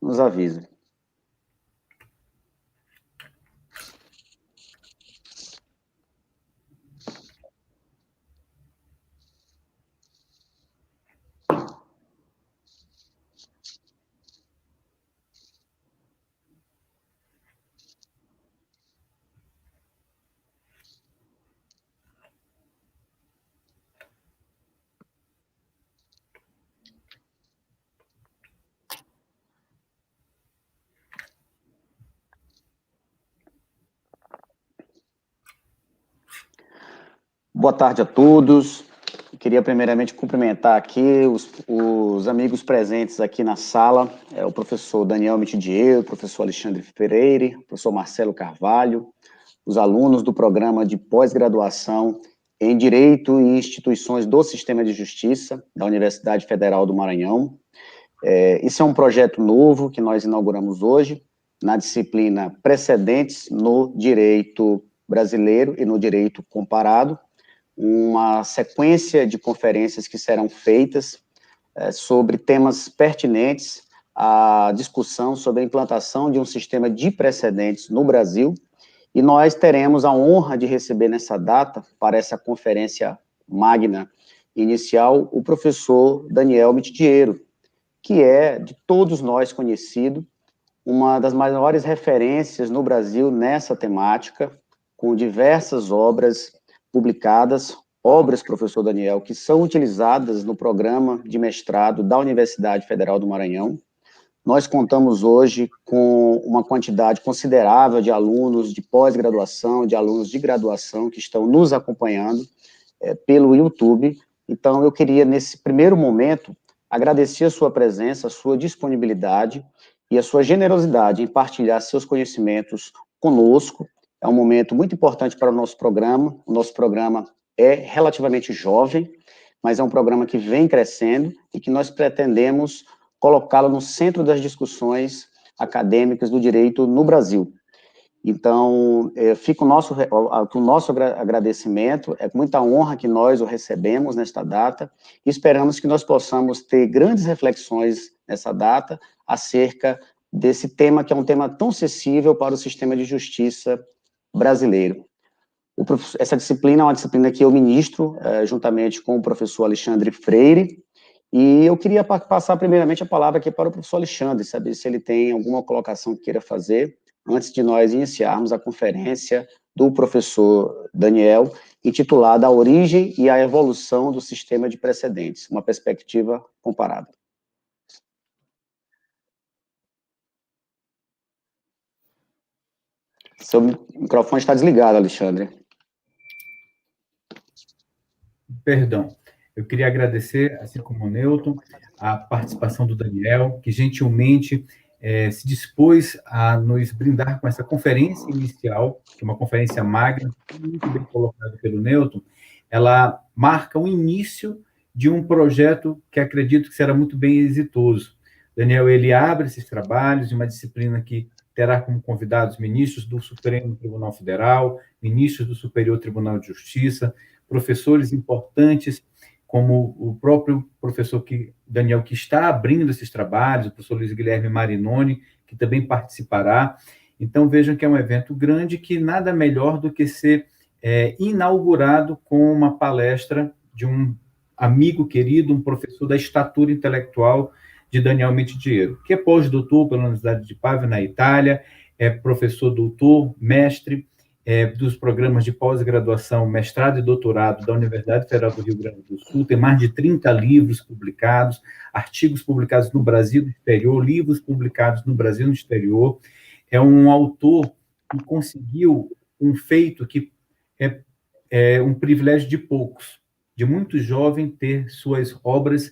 nos avise. Boa tarde a todos. Queria primeiramente cumprimentar aqui os amigos presentes aqui na sala, o professor Daniel Mitidiero, o professor Alexandre Freire, o professor Marcelo Carvalho, os alunos do programa de pós-graduação em Direito e Instituições do Sistema de Justiça da Universidade Federal do Maranhão. Isso é um projeto novo que nós inauguramos hoje, na disciplina Precedentes no Direito Brasileiro e no Direito Comparado, uma sequência de conferências que serão feitas sobre temas pertinentes à discussão sobre a implantação de um sistema de precedentes no Brasil, e nós teremos a honra de receber nessa data, para essa conferência magna inicial, o professor Daniel Mitidiero, que é, de todos nós conhecido, uma das maiores referências no Brasil nessa temática, com diversas obras publicadas, obras, professor Daniel, que são utilizadas no programa de mestrado da Universidade Federal do Maranhão. Nós contamos hoje com uma quantidade considerável de alunos de pós-graduação, de alunos de graduação que estão nos acompanhando pelo YouTube. Então, eu queria, nesse primeiro momento, agradecer a sua presença, a sua disponibilidade e a sua generosidade em partilhar seus conhecimentos conosco. É um momento muito importante para o nosso programa. O nosso programa é relativamente jovem, mas é um programa que vem crescendo e que nós pretendemos colocá-lo no centro das discussões acadêmicas do direito no Brasil. Então, fica o nosso agradecimento, é com muita honra que nós o recebemos nesta data, e esperamos que nós possamos ter grandes reflexões nessa data acerca desse tema, que é um tema tão sensível para o sistema de justiça brasileiro. Essa disciplina é uma disciplina que eu ministro, juntamente com o professor Alexandre Freire, e eu queria passar primeiramente a palavra aqui para o professor Alexandre, saber se ele tem alguma colocação que queira fazer, antes de nós iniciarmos a conferência do professor Daniel, intitulada A Origem e a Evolução do Sistema de Precedentes, uma perspectiva comparada. Seu microfone está desligado, Alexandre. Perdão. Eu queria agradecer, assim como o Newton, a participação do Daniel, que gentilmente se dispôs a nos brindar com essa conferência inicial, que é uma conferência magna, muito bem colocada pelo Newton. Ela marca o início de um projeto que acredito que será muito bem exitoso. Daniel, ele abre esses trabalhos de uma disciplina que terá como convidados ministros do Supremo Tribunal Federal, ministros do Superior Tribunal de Justiça, professores importantes, como o próprio professor Daniel, que está abrindo esses trabalhos, o professor Luiz Guilherme Marinoni, que também participará. Então, vejam que é um evento grande, que nada melhor do que ser inaugurado com uma palestra de um amigo querido, um professor da estatura intelectual de Daniel Mitidiero, que é pós-doutor pela Universidade de Pavia, na Itália, é professor doutor, mestre, dos programas de pós-graduação, mestrado e doutorado da Universidade Federal do Rio Grande do Sul, tem mais de 30 livros publicados, artigos publicados no Brasil e no exterior, livros publicados no Brasil e no exterior. É um autor que conseguiu um feito que é um privilégio de poucos, de muito jovem ter suas obras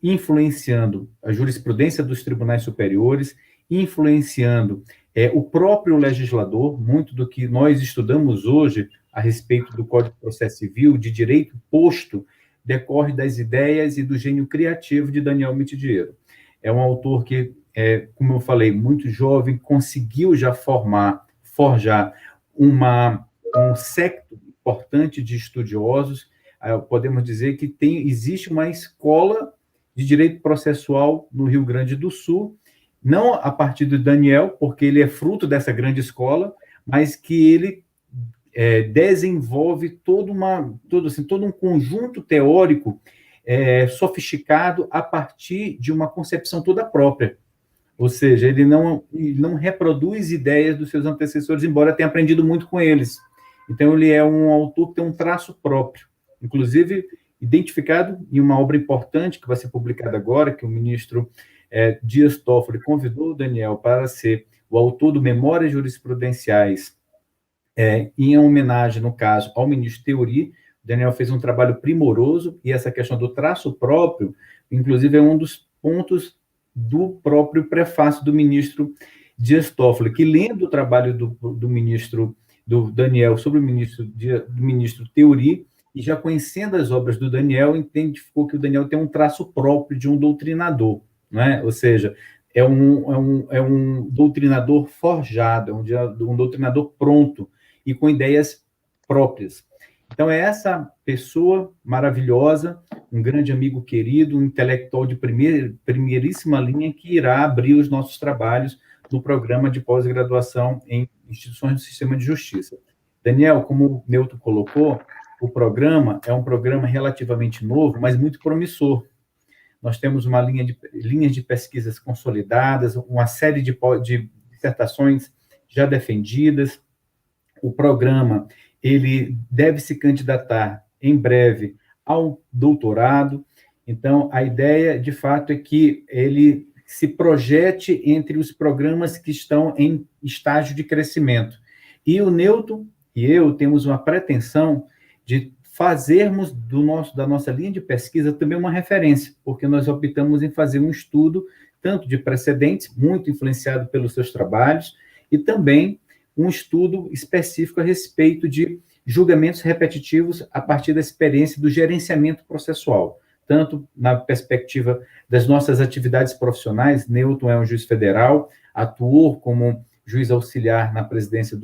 influenciando a jurisprudência dos tribunais superiores, influenciando o próprio legislador. Muito do que nós estudamos hoje a respeito do Código de Processo Civil, de direito posto, decorre das ideias e do gênio criativo de Daniel Mitidiero. É um autor que, como eu falei, muito jovem, conseguiu já forjar um séquito importante de estudiosos. Podemos dizer que existe uma escola de direito processual no Rio Grande do Sul, não a partir do Daniel, porque ele é fruto dessa grande escola, mas que ele desenvolve todo um conjunto teórico sofisticado a partir de uma concepção toda própria. Ou seja, ele não reproduz ideias dos seus antecessores, embora tenha aprendido muito com eles. Então, ele é um autor que tem um traço próprio, inclusive identificado em uma obra importante que vai ser publicada agora, que o ministro Dias Toffoli convidou o Daniel para ser o autor do Memórias Jurisprudenciais, em homenagem, no caso, ao ministro Teori. O Daniel fez um trabalho primoroso, e essa questão do traço próprio, inclusive, é um dos pontos do próprio prefácio do ministro Dias Toffoli, que, lendo o trabalho do ministro, do Daniel, sobre do ministro Teori, e já conhecendo as obras do Daniel, identificou que o Daniel tem um traço próprio de um doutrinador, não é? Ou seja, é um doutrinador forjado, um doutrinador pronto, e com ideias próprias. Então, é essa pessoa maravilhosa, um grande amigo querido, um intelectual de primeiríssima linha, que irá abrir os nossos trabalhos no programa de pós-graduação em instituições do sistema de justiça. Daniel, como o Newton colocou, o programa é um programa relativamente novo, mas muito promissor. Nós temos uma linhas de pesquisas consolidadas, uma série de dissertações já defendidas. O programa, ele deve se candidatar em breve ao doutorado. Então, a ideia, de fato, é que ele se projete entre os programas que estão em estágio de crescimento. E o Newton e eu temos uma pretensão de fazermos da nossa linha de pesquisa também uma referência, porque nós optamos em fazer um estudo tanto de precedentes, muito influenciado pelos seus trabalhos, e também um estudo específico a respeito de julgamentos repetitivos a partir da experiência do gerenciamento processual, tanto na perspectiva das nossas atividades profissionais. Newton é um juiz federal, atuou como juiz auxiliar na presidência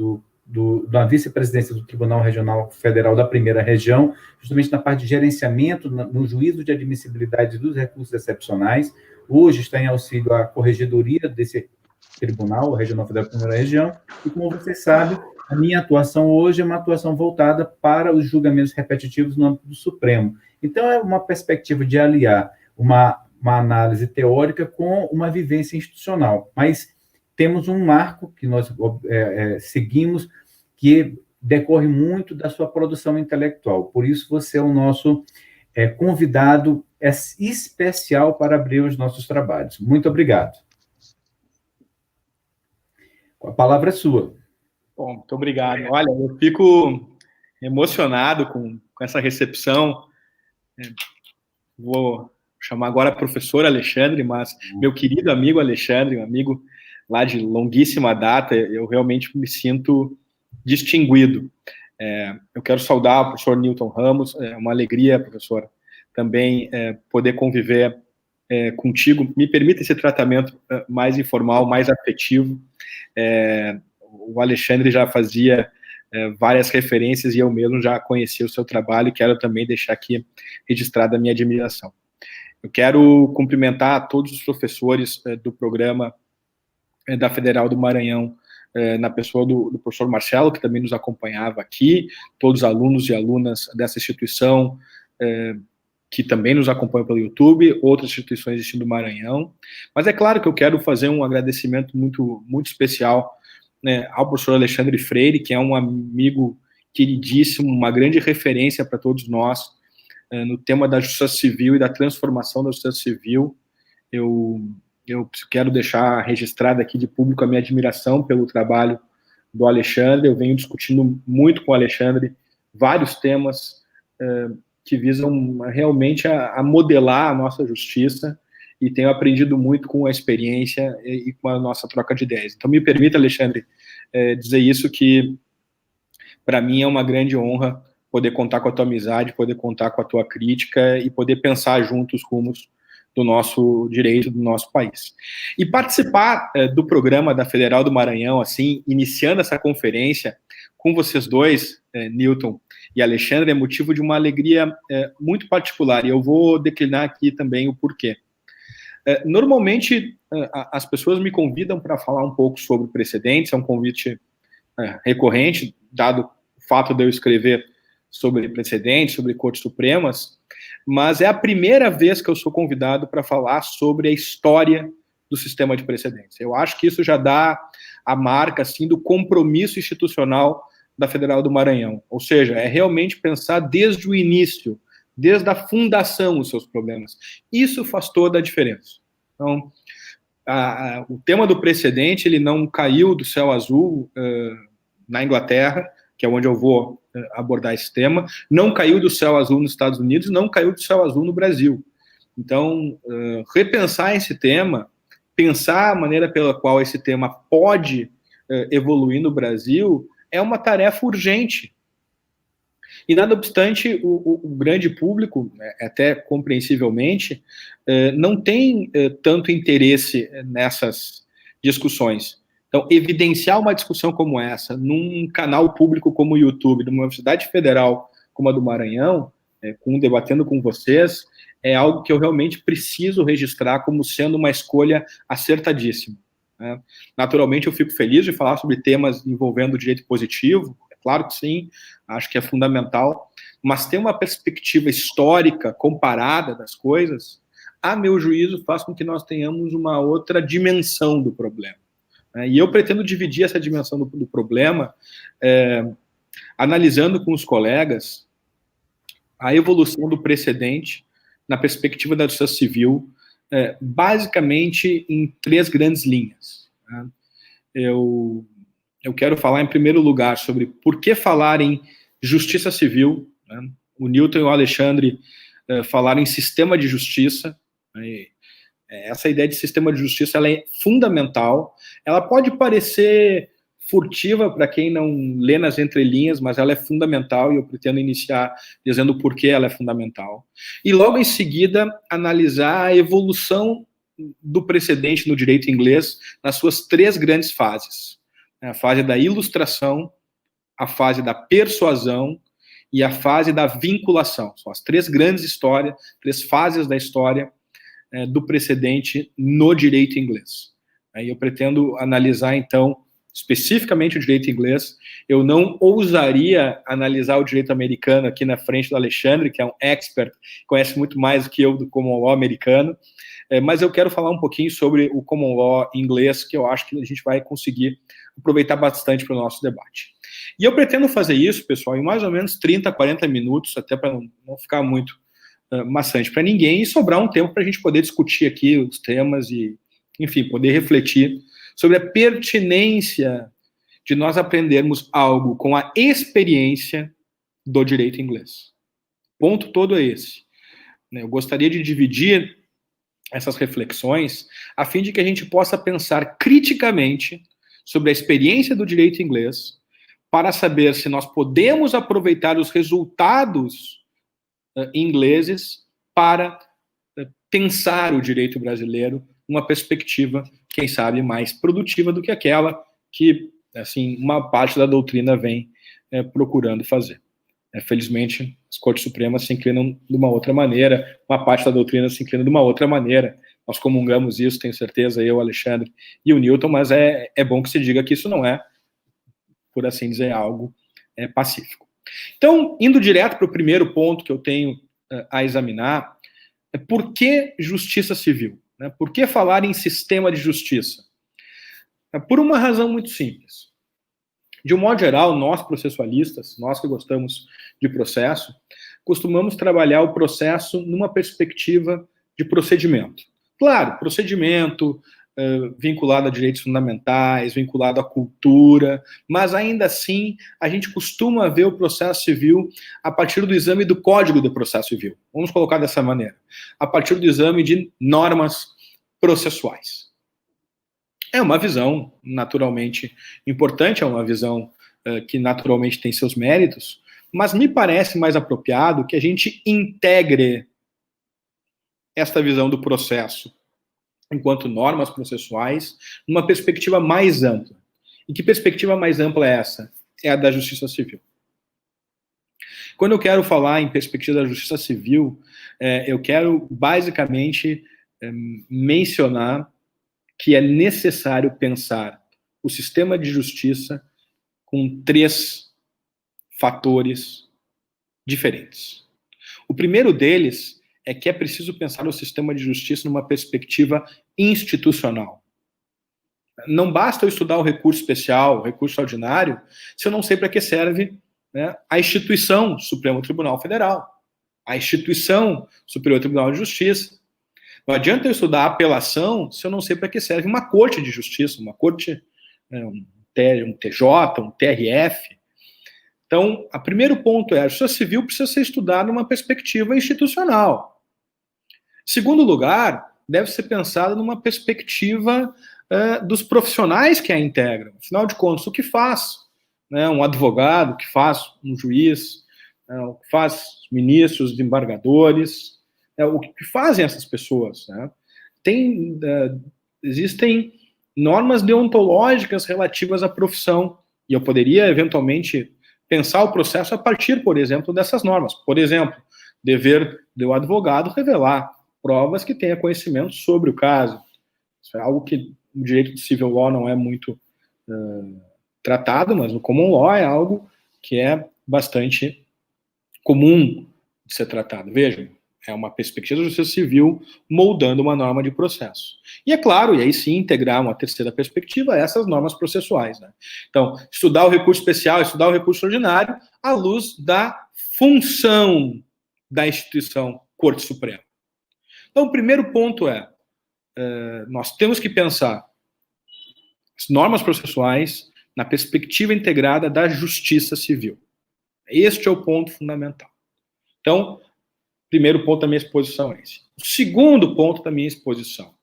na vice-presidência do Tribunal Regional Federal da Primeira Região, justamente na parte de gerenciamento, no juízo de admissibilidade dos recursos excepcionais. Hoje está em auxílio à corregedoria desse Tribunal Regional Federal da Primeira Região, e, como vocês sabem, a minha atuação hoje é uma atuação voltada para os julgamentos repetitivos no âmbito do Supremo. Então, é uma perspectiva de aliar uma análise teórica com uma vivência institucional, mas temos um marco que nós seguimos, que decorre muito da sua produção intelectual. Por isso, você é o nosso convidado especial para abrir os nossos trabalhos. Muito obrigado. A palavra é sua. Bom, muito obrigado. Olha, eu fico emocionado com essa recepção. Vou chamar agora professor Alexandre, mas meu querido amigo Alexandre, um amigo lá de longuíssima data, eu realmente me sinto distinguido. Eu quero saudar o professor Newton Ramos, é uma alegria, professor, também poder conviver contigo. Me permita esse tratamento mais informal, mais afetivo. O Alexandre já fazia várias referências e eu mesmo já conheci o seu trabalho e quero também deixar aqui registrada a minha admiração. Eu quero cumprimentar todos os professores do programa da Federal do Maranhão, na pessoa do professor Marcelo, que também nos acompanhava aqui, todos os alunos e alunas dessa instituição, que também nos acompanham pelo YouTube, outras instituições de ensino do Maranhão. Mas é claro que eu quero fazer um agradecimento muito, muito especial, né, ao professor Alexandre Freire, que é um amigo queridíssimo, uma grande referência para todos nós, no tema da justiça civil e da transformação da justiça civil. Eu quero deixar registrada aqui de público a minha admiração pelo trabalho do Alexandre. Eu venho discutindo muito com o Alexandre vários temas que visam realmente a modelar a nossa justiça, e tenho aprendido muito com a experiência e com a nossa troca de ideias. Então, me permita, Alexandre, dizer isso, que para mim é uma grande honra poder contar com a tua amizade, poder contar com a tua crítica e poder pensar juntos rumos do nosso direito, do nosso país. E participar do programa da Federal do Maranhão, assim, iniciando essa conferência com vocês dois, Newton e Alexandre, é motivo de uma alegria muito particular, e eu vou declinar aqui também o porquê. Normalmente, as pessoas me convidam para falar um pouco sobre precedentes, é um convite recorrente, dado o fato de eu escrever sobre precedentes, sobre Cortes Supremas, mas é a primeira vez que eu sou convidado para falar sobre a história do sistema de precedentes. Eu acho que isso já dá a marca, assim, do compromisso institucional da Federal do Maranhão, ou seja, é realmente pensar desde o início, desde a fundação, os seus problemas. Isso faz toda a diferença. Então, o tema do precedente, ele não caiu do céu azul na Inglaterra, que é onde eu vou abordar esse tema, não caiu do céu azul nos Estados Unidos, não caiu do céu azul no Brasil. Então, repensar esse tema, pensar a maneira pela qual esse tema pode evoluir no Brasil, é uma tarefa urgente. E, nada obstante, o grande público, até compreensivelmente, não tem tanto interesse nessas discussões. Então, evidenciar uma discussão como essa num canal público como o YouTube, numa universidade federal como a do Maranhão, debatendo com vocês, é algo que eu realmente preciso registrar como sendo uma escolha acertadíssima. Né? Naturalmente, eu fico feliz de falar sobre temas envolvendo o direito positivo, é claro que sim, acho que é fundamental, mas ter uma perspectiva histórica comparada das coisas, a meu juízo, faz com que nós tenhamos uma outra dimensão do problema. E eu pretendo dividir essa dimensão do problema, analisando com os colegas a evolução do precedente na perspectiva da justiça civil, basicamente em 3 grandes linhas. Né? Eu quero falar, em primeiro lugar, sobre por que falar em justiça civil. Né? O Newton e o Alexandre falaram em sistema de justiça. Né? Essa ideia de sistema de justiça, ela é fundamental. Ela pode parecer furtiva para quem não lê nas entrelinhas, mas ela é fundamental e eu pretendo iniciar dizendo por que ela é fundamental. E logo em seguida, analisar a evolução do precedente no direito inglês nas suas 3 grandes fases. A fase da ilustração, a fase da persuasão e a fase da vinculação. São as 3 grandes histórias, 3 fases da história do precedente no direito inglês. Aí eu pretendo analisar, então, especificamente o direito inglês. Eu não ousaria analisar o direito americano aqui na frente do Alexandre, que é um expert, conhece muito mais do que eu do common law americano, mas eu quero falar um pouquinho sobre o common law inglês, que eu acho que a gente vai conseguir aproveitar bastante para o nosso debate. E eu pretendo fazer isso, pessoal, em mais ou menos 30, 40 minutos, até para não ficar muito maçante para ninguém, e sobrar um tempo para a gente poder discutir aqui os temas e, enfim, poder refletir sobre a pertinência de nós aprendermos algo com a experiência do direito inglês. O ponto todo é esse. Eu gostaria de dividir essas reflexões a fim de que a gente possa pensar criticamente sobre a experiência do direito inglês para saber se nós podemos aproveitar os resultados ingleses para pensar o direito brasileiro numa perspectiva, quem sabe, mais produtiva do que aquela que, assim, uma parte da doutrina vem procurando fazer. Felizmente, as Cortes Supremas se inclinam de uma outra maneira, uma parte da doutrina se inclina de uma outra maneira. Nós comungamos isso, tenho certeza, eu, Alexandre e o Newton, mas é bom que se diga que isso não é, por assim dizer, algo pacífico. Então, indo direto para o primeiro ponto que eu tenho a examinar, por que justiça civil? Por que falar em sistema de justiça? Por uma razão muito simples. De um modo geral, nós processualistas, nós que gostamos de processo, costumamos trabalhar o processo numa perspectiva de procedimento. Claro, procedimento vinculado a direitos fundamentais, vinculado à cultura, mas ainda assim a gente costuma ver o processo civil a partir do exame do Código do Processo Civil. Vamos colocar dessa maneira. A partir do exame de normas processuais. É uma visão naturalmente importante, é uma visão que naturalmente tem seus méritos, mas me parece mais apropriado que a gente integre esta visão do processo enquanto normas processuais numa perspectiva mais ampla. E que perspectiva mais ampla é essa? É a da justiça civil. Quando eu quero falar em perspectiva da justiça civil, eu quero basicamente mencionar que é necessário pensar o sistema de justiça com 3 fatores diferentes. O primeiro deles é que é preciso pensar o sistema de justiça numa perspectiva institucional. Não basta eu estudar o recurso especial, o recurso ordinário, se eu não sei para que serve, né, a instituição Supremo Tribunal Federal, a instituição Superior Tribunal de Justiça. Não adianta eu estudar a apelação se eu não sei para que serve uma corte de justiça, uma corte, um TJ, um TRF. Então, o primeiro ponto é a justiça civil precisa ser estudada numa perspectiva institucional. Segundo lugar, deve ser pensada numa perspectiva dos profissionais que a integram. Afinal de contas, o que faz, né, um advogado, o que faz um juiz, o que faz ministros, desembargadores, o que fazem essas pessoas, né? Existem normas deontológicas relativas à profissão, e eu poderia, eventualmente, pensar o processo a partir, por exemplo, dessas normas. Por exemplo, dever do advogado revelar provas que tenha conhecimento sobre o caso. Isso é algo que no direito de civil law não é muito tratado, mas no common law é algo que é bastante comum de ser tratado. Vejam, é uma perspectiva da justiça civil moldando uma norma de processo. E é claro, e aí sim integrar uma terceira perspectiva, essas normas processuais, né? Então, estudar o recurso especial, estudar o recurso ordinário, à luz da função da instituição Corte Suprema. Então, o primeiro ponto nós temos que pensar as normas processuais na perspectiva integrada da justiça civil. Este é o ponto fundamental. Então, primeiro ponto da minha exposição é esse. O segundo ponto da minha exposição,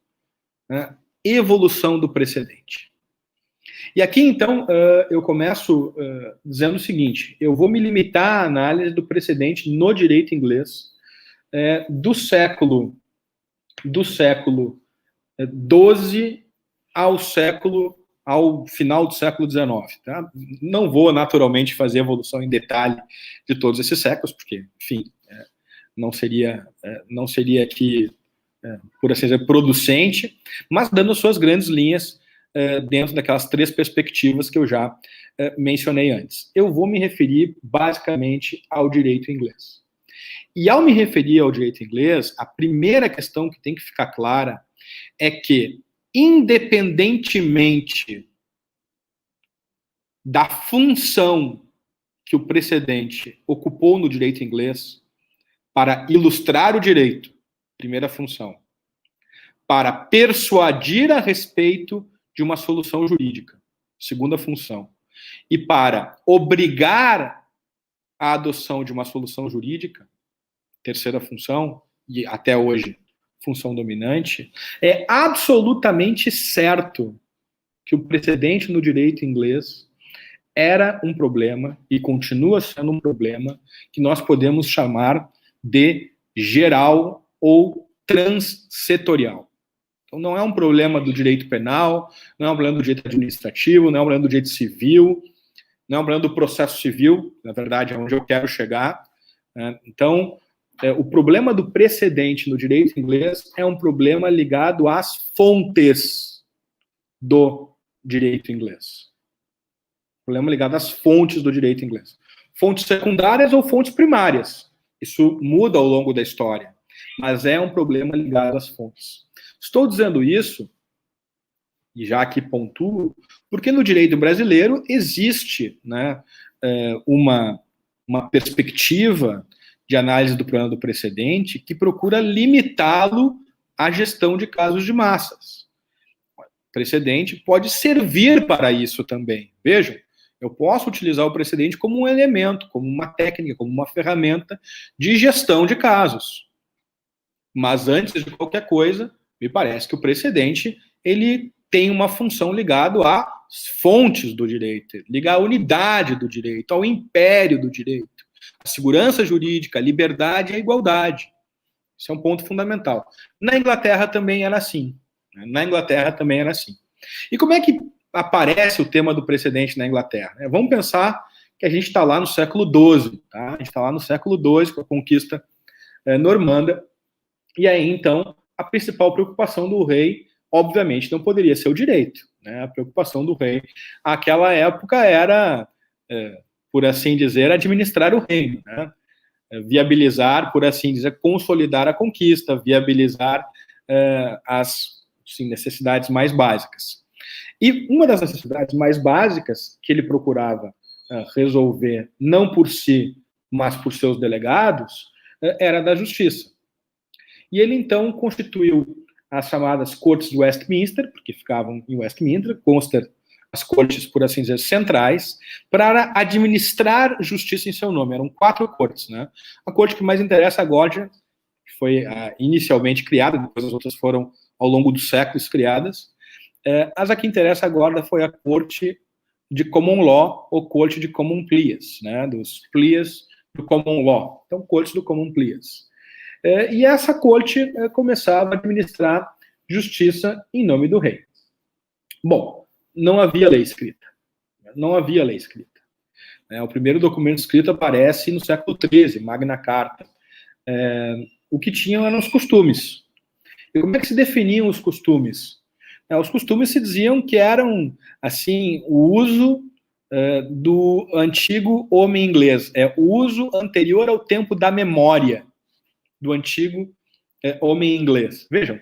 né, evolução do precedente. E aqui, então, eu começo dizendo o seguinte, eu vou me limitar à análise do precedente no direito inglês do século XII ao final do século XIX. Tá? Não vou, naturalmente, fazer evolução em detalhe de todos esses séculos, porque, enfim, não seria aqui, por assim dizer, producente, mas dando suas grandes linhas dentro daquelas 3 perspectivas que eu já mencionei antes. Eu vou me referir, basicamente, ao direito inglês. E ao me referir ao direito inglês, a primeira questão que tem que ficar clara é que, independentemente da função que o precedente ocupou no direito inglês, para ilustrar o direito, primeira função, para persuadir a respeito de uma solução jurídica, segunda função, e para obrigar a adoção de uma solução jurídica, terceira função, e até hoje função dominante, é absolutamente certo que o precedente no direito inglês era um problema e continua sendo um problema que nós podemos chamar de geral ou transsetorial. Então, não é um problema do direito penal, não é um problema do direito administrativo, não é um problema do direito civil, não é um problema do processo civil, na verdade, é onde eu quero chegar. Né? Então, o problema do precedente no direito inglês é um problema ligado às fontes do direito inglês. Problema ligado às fontes do direito inglês. Fontes secundárias ou fontes primárias. Isso muda ao longo da história, mas é um problema ligado às fontes. Estou dizendo isso, e já aqui pontuo, porque no direito brasileiro existe, né, uma perspectiva de análise do problema do precedente que procura limitá-lo à gestão de casos de massas. O precedente pode servir para isso também. Vejam, eu posso utilizar o precedente como um elemento, como uma técnica, como uma ferramenta de gestão de casos. Mas antes de qualquer coisa, me parece que o precedente ele tem uma função ligada às fontes do direito, ligada à unidade do direito, ao império do direito, à segurança jurídica, à liberdade e à igualdade. Isso é um ponto fundamental. Na Inglaterra também era assim. E como é que aparece o tema do precedente na Inglaterra? Vamos pensar que a gente está lá no século XII, tá? A gente está lá no século XII, com a conquista normanda, e aí, então, a principal preocupação do rei obviamente não poderia ser o direito, né? A preocupação do rei naquela época era, por assim dizer, administrar o reino, né? Viabilizar, por assim dizer, consolidar a conquista, viabilizar as necessidades mais básicas. E uma das necessidades mais básicas que ele procurava resolver, não por si, mas por seus delegados, era da justiça. E ele, então, constituiu as chamadas Cortes de Westminster, porque ficavam em Westminster, consta as cortes, por assim dizer, centrais, para administrar justiça em seu nome. Eram 4 cortes, né? A corte que mais interessa agora, que foi inicialmente criada, depois as outras foram, ao longo dos séculos, criadas. As a que interessa agora foi a corte de Common Law, ou corte de Common Pleas, né? Dos pleas do Common Law. Então, cortes do Common Pleas. E essa corte começava a administrar justiça em nome do rei. Bom, não havia lei escrita. Não havia lei escrita. O primeiro documento escrito aparece no século XIII, Magna Carta. O que tinham eram os costumes. E como é que se definiam os costumes? Os costumes se diziam que eram, assim, o uso do antigo homem inglês. O uso anterior ao tempo da memória do antigo homem inglês. Vejam,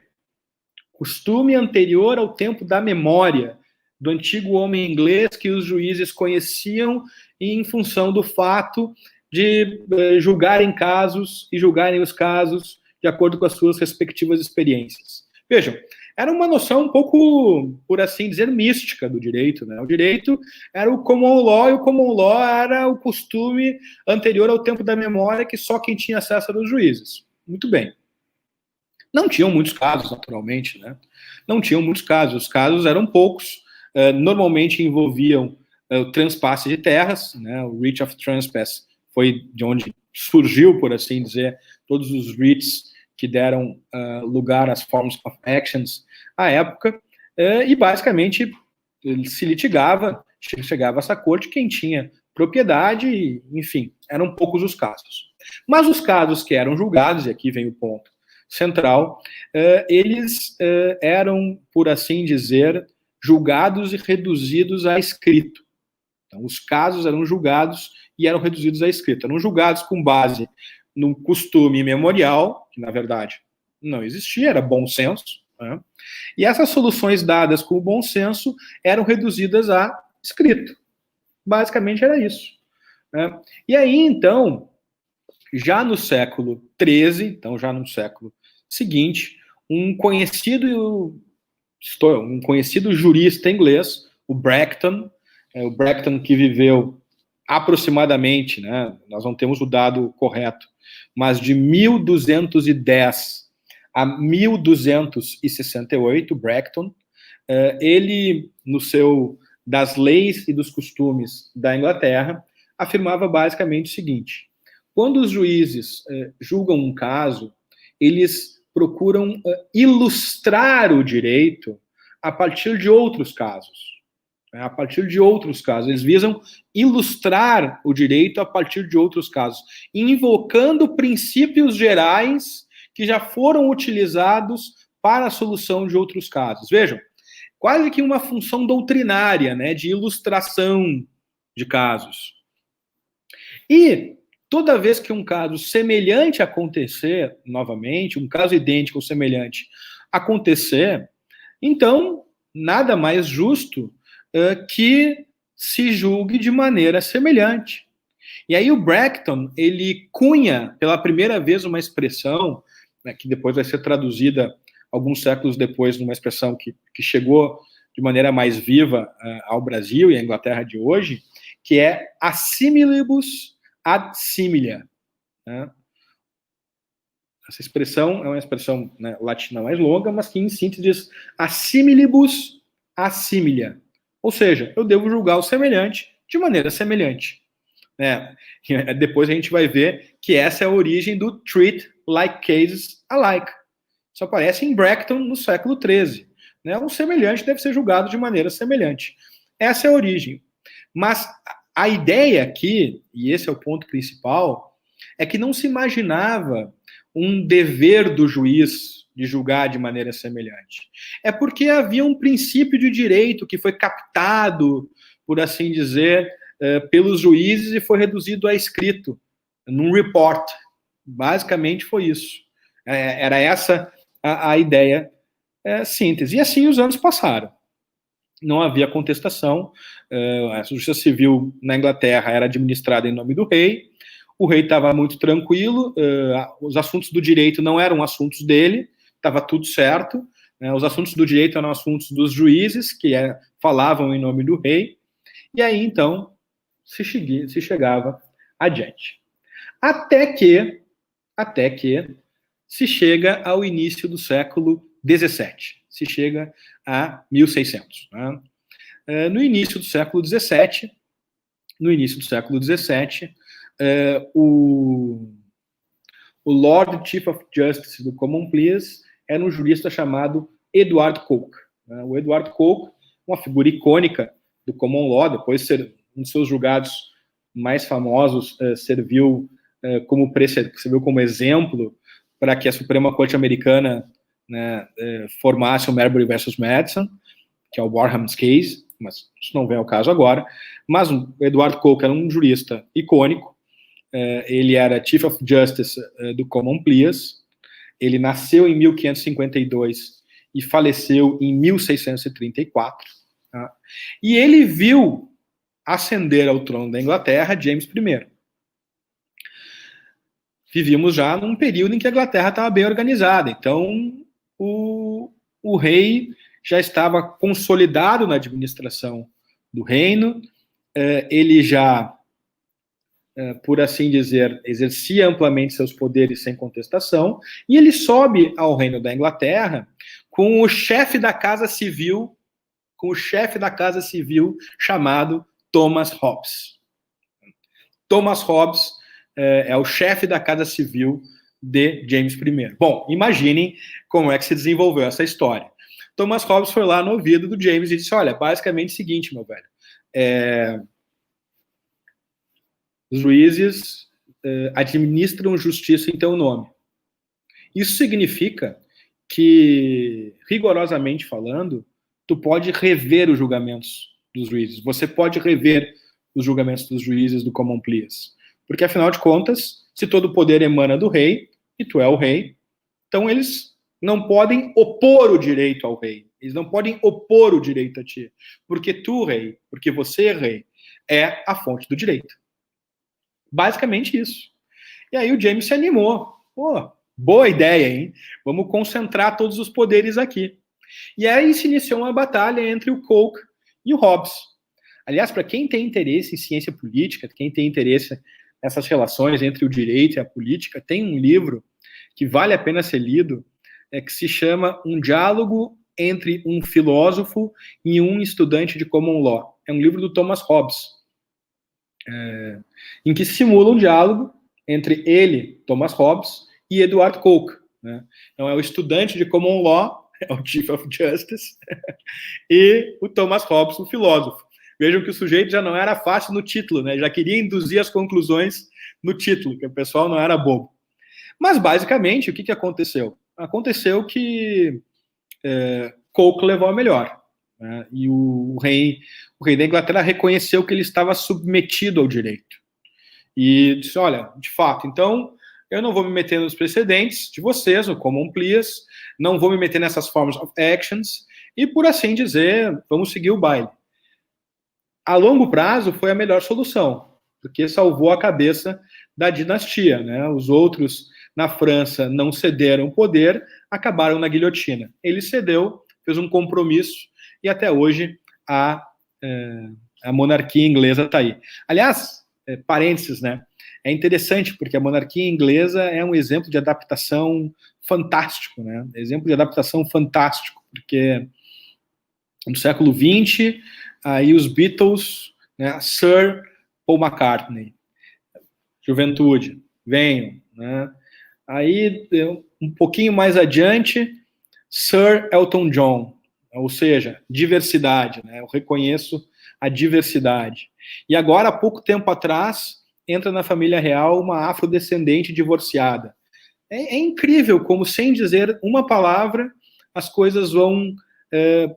costume anterior ao tempo da memória do antigo homem inglês que os juízes conheciam em função do fato de julgarem casos e julgarem os casos de acordo com as suas respectivas experiências. Vejam, era uma noção um pouco, por assim dizer, mística do direito, né? O direito era o common law, e o common law era o costume anterior ao tempo da memória que só quem tinha acesso eram os juízes. Muito bem. Não tinham muitos casos, naturalmente, né? Não tinham muitos casos. Os casos eram poucos. Normalmente envolviam o transpasse de terras, né? O writ of trespass foi de onde surgiu, por assim dizer, todos os writs que deram lugar às forms of actions à época, e basicamente se litigava, chegava a essa corte quem tinha propriedade, enfim, eram poucos os casos. Mas os casos que eram julgados, e aqui vem o ponto central, eles eram, por assim dizer, julgados e reduzidos a escrito. Então, os casos eram julgados e eram reduzidos a escrito. Eram julgados com base num costume memorial, que na verdade não existia, era bom senso, né? E essas soluções dadas com o bom senso eram reduzidas a escrito. Basicamente era isso, né? E aí, então, já no século XIII, então já no século seguinte, um conhecido jurista inglês, o Bracton que viveu aproximadamente, né, nós não temos o dado correto, mas de 1210 a 1268, Bracton, ele, no seu Das Leis e dos Costumes da Inglaterra, afirmava basicamente o seguinte: quando os juízes julgam um caso, eles procuram ilustrar o direito a partir de outros casos. A partir de outros casos. Eles visam ilustrar o direito a partir de outros casos, invocando princípios gerais que já foram utilizados para a solução de outros casos. Vejam, quase que uma função doutrinária, né, de ilustração de casos. E toda vez que um caso semelhante acontecer, novamente, um caso idêntico ou semelhante acontecer, então, nada mais justo que se julgue de maneira semelhante. E aí o Bracton, ele cunha pela primeira vez uma expressão, né, que depois vai ser traduzida alguns séculos depois numa expressão que chegou de maneira mais viva ao Brasil e à Inglaterra de hoje, que é a similibus ad similia. Né? Essa expressão é uma expressão, né, latina mais longa, mas que em síntese diz a similibus ad similia. Ou seja, eu devo julgar o semelhante de maneira semelhante. Depois a gente vai ver que essa é a origem do treat like cases alike. Isso aparece em Bracton no século XIII. Um semelhante deve ser julgado de maneira semelhante. Essa é a origem. Mas a ideia aqui, e esse é o ponto principal, é que não se imaginava um dever do juiz, de julgar de maneira semelhante? É porque havia um princípio de direito que foi captado, por assim dizer, pelos juízes e foi reduzido a escrito, num report. Basicamente foi isso. Era essa a ideia síntese. E assim os anos passaram. Não havia contestação. A justiça civil na Inglaterra era administrada em nome do rei. O rei estava muito tranquilo. Os assuntos do direito não eram assuntos dele. Estava tudo certo. Os assuntos do direito eram assuntos dos juízes, que falavam em nome do rei. E aí, então, se chegava adiante. Até que se chega ao início do século XVII. Se chega a 1600. Né? No início do século XVII, o Lord Chief of Justice do Common Pleas era um jurista chamado Edward Coke. O Edward Coke, uma figura icônica do Common Law, depois ser um dos seus julgados mais famosos, serviu como exemplo para que a Suprema Corte Americana, né, formasse o Marbury versus Madison, que é o Warham's Case, mas isso não vem ao caso agora. Mas o Edward Coke era um jurista icônico. Ele era Chief of Justice do Common Pleas. Ele nasceu em 1552 e faleceu em 1634. Tá? E ele viu ascender ao trono da Inglaterra James I. Vivíamos já num período em que a Inglaterra estava bem organizada. Então, o rei já estava consolidado na administração do reino. Ele já, por assim dizer, exercia amplamente seus poderes sem contestação. E ele sobe ao reino da Inglaterra com o chefe da Casa Civil, chamado Thomas Hobbes. Thomas Hobbes é o chefe da Casa Civil de James I. Bom, imaginem como é que se desenvolveu essa história. Thomas Hobbes foi lá no ouvido do James e disse, olha, basicamente é o seguinte, meu velho, os juízes administram justiça em teu nome. Isso significa que, rigorosamente falando, tu pode rever os julgamentos dos juízes. Você pode rever os julgamentos dos juízes do Common Pleas. Porque, afinal de contas, se todo o poder emana do rei, e tu é o rei, então eles não podem opor o direito ao rei. Eles não podem opor o direito a ti. Porque tu, rei, porque você, rei, é a fonte do direito. Basicamente isso. E aí o James se animou. Pô, boa ideia, hein? Vamos concentrar todos os poderes aqui. E aí se iniciou uma batalha entre o Coke e o Hobbes. Aliás, para quem tem interesse em ciência política, quem tem interesse nessas relações entre o direito e a política, tem um livro que vale a pena ser lido, que se chama Um Diálogo entre um Filósofo e um Estudante de Common Law. É um livro do Thomas Hobbes, em que simula um diálogo entre ele, Thomas Hobbes, e Edward Coke. Né? Então, é o estudante de Common Law, é o Chief of Justice, e o Thomas Hobbes, o filósofo. Vejam que o sujeito já não era fácil no título, né? Já queria induzir as conclusões no título, que o pessoal não era bobo. Mas, basicamente, o que aconteceu? Aconteceu que Coke levou a melhor. Né? E o rei da Inglaterra reconheceu que ele estava submetido ao direito. E disse, olha, de fato, então, eu não vou me meter nos precedentes de vocês, no Common Pleas, não vou me meter nessas forms of actions, e, por assim dizer, vamos seguir o baile. A longo prazo foi a melhor solução, porque salvou a cabeça da dinastia. Né? Os outros, na França, não cederam poder, acabaram na guilhotina. Ele cedeu, fez um compromisso, e até hoje a monarquia inglesa está aí. Aliás, parênteses, né? É interessante, porque a monarquia inglesa é um exemplo de adaptação fantástico, né? Exemplo de adaptação fantástico, porque no século XX, aí os Beatles, né, Sir Paul McCartney, juventude, venham, né? Aí, um pouquinho mais adiante, Sir Elton John, ou seja, diversidade, né? Eu reconheço a diversidade. E agora, há pouco tempo atrás, entra na família real uma afrodescendente divorciada, É incrível como, sem dizer uma palavra, as coisas vão,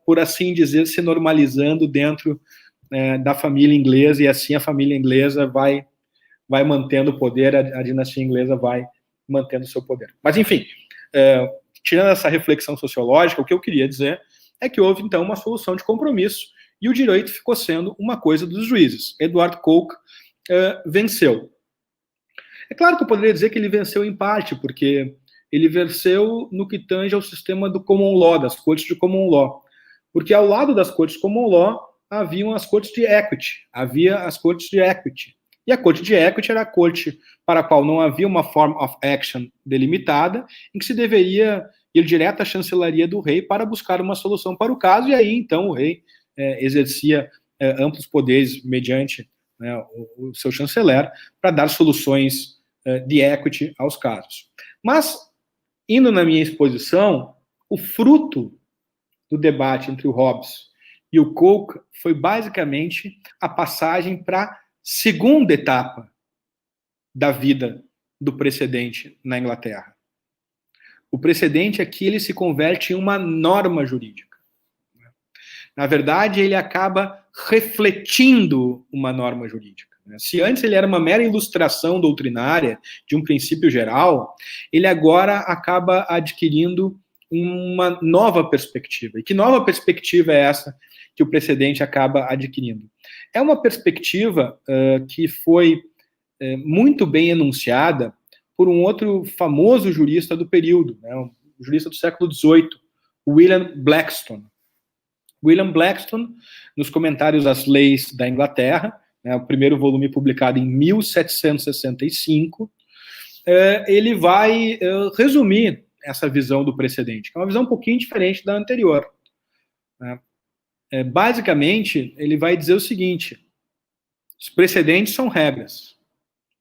por assim dizer, se normalizando dentro da família inglesa, e assim a família inglesa vai mantendo o poder, a dinastia inglesa vai mantendo o seu poder. Mas, enfim, tirando essa reflexão sociológica, o que eu queria dizer é que houve, então, uma solução de compromisso, e o direito ficou sendo uma coisa dos juízes. Edward Coke venceu. É claro que eu poderia dizer que ele venceu em parte, porque ele venceu no que tange ao sistema do common law, das cortes de common law. Porque ao lado das cortes de common law, haviam as cortes de equity. Havia as cortes de equity. E a corte de equity era a corte para a qual não havia uma form of action delimitada, em que se deveria ir direto à chancelaria do rei para buscar uma solução para o caso, e aí, então, o rei exercia amplos poderes mediante o seu chanceler para dar soluções de equity aos casos. Mas, indo na minha exposição, o fruto do debate entre o Hobbes e o Coke foi basicamente a passagem para a segunda etapa da vida do precedente na Inglaterra. O precedente aqui ele se converte em uma norma jurídica. Na verdade, ele acaba refletindo uma norma jurídica. Se antes ele era uma mera ilustração doutrinária de um princípio geral, ele agora acaba adquirindo uma nova perspectiva. E que nova perspectiva é essa que o precedente acaba adquirindo? É uma perspectiva que foi muito bem enunciada por um outro famoso jurista do período, um jurista do século XVIII, William Blackstone. William Blackstone, nos comentários às leis da Inglaterra, o primeiro volume publicado em 1765, ele vai resumir essa visão do precedente, que é uma visão um pouquinho diferente da anterior. Basicamente, ele vai dizer o seguinte: os precedentes são regras,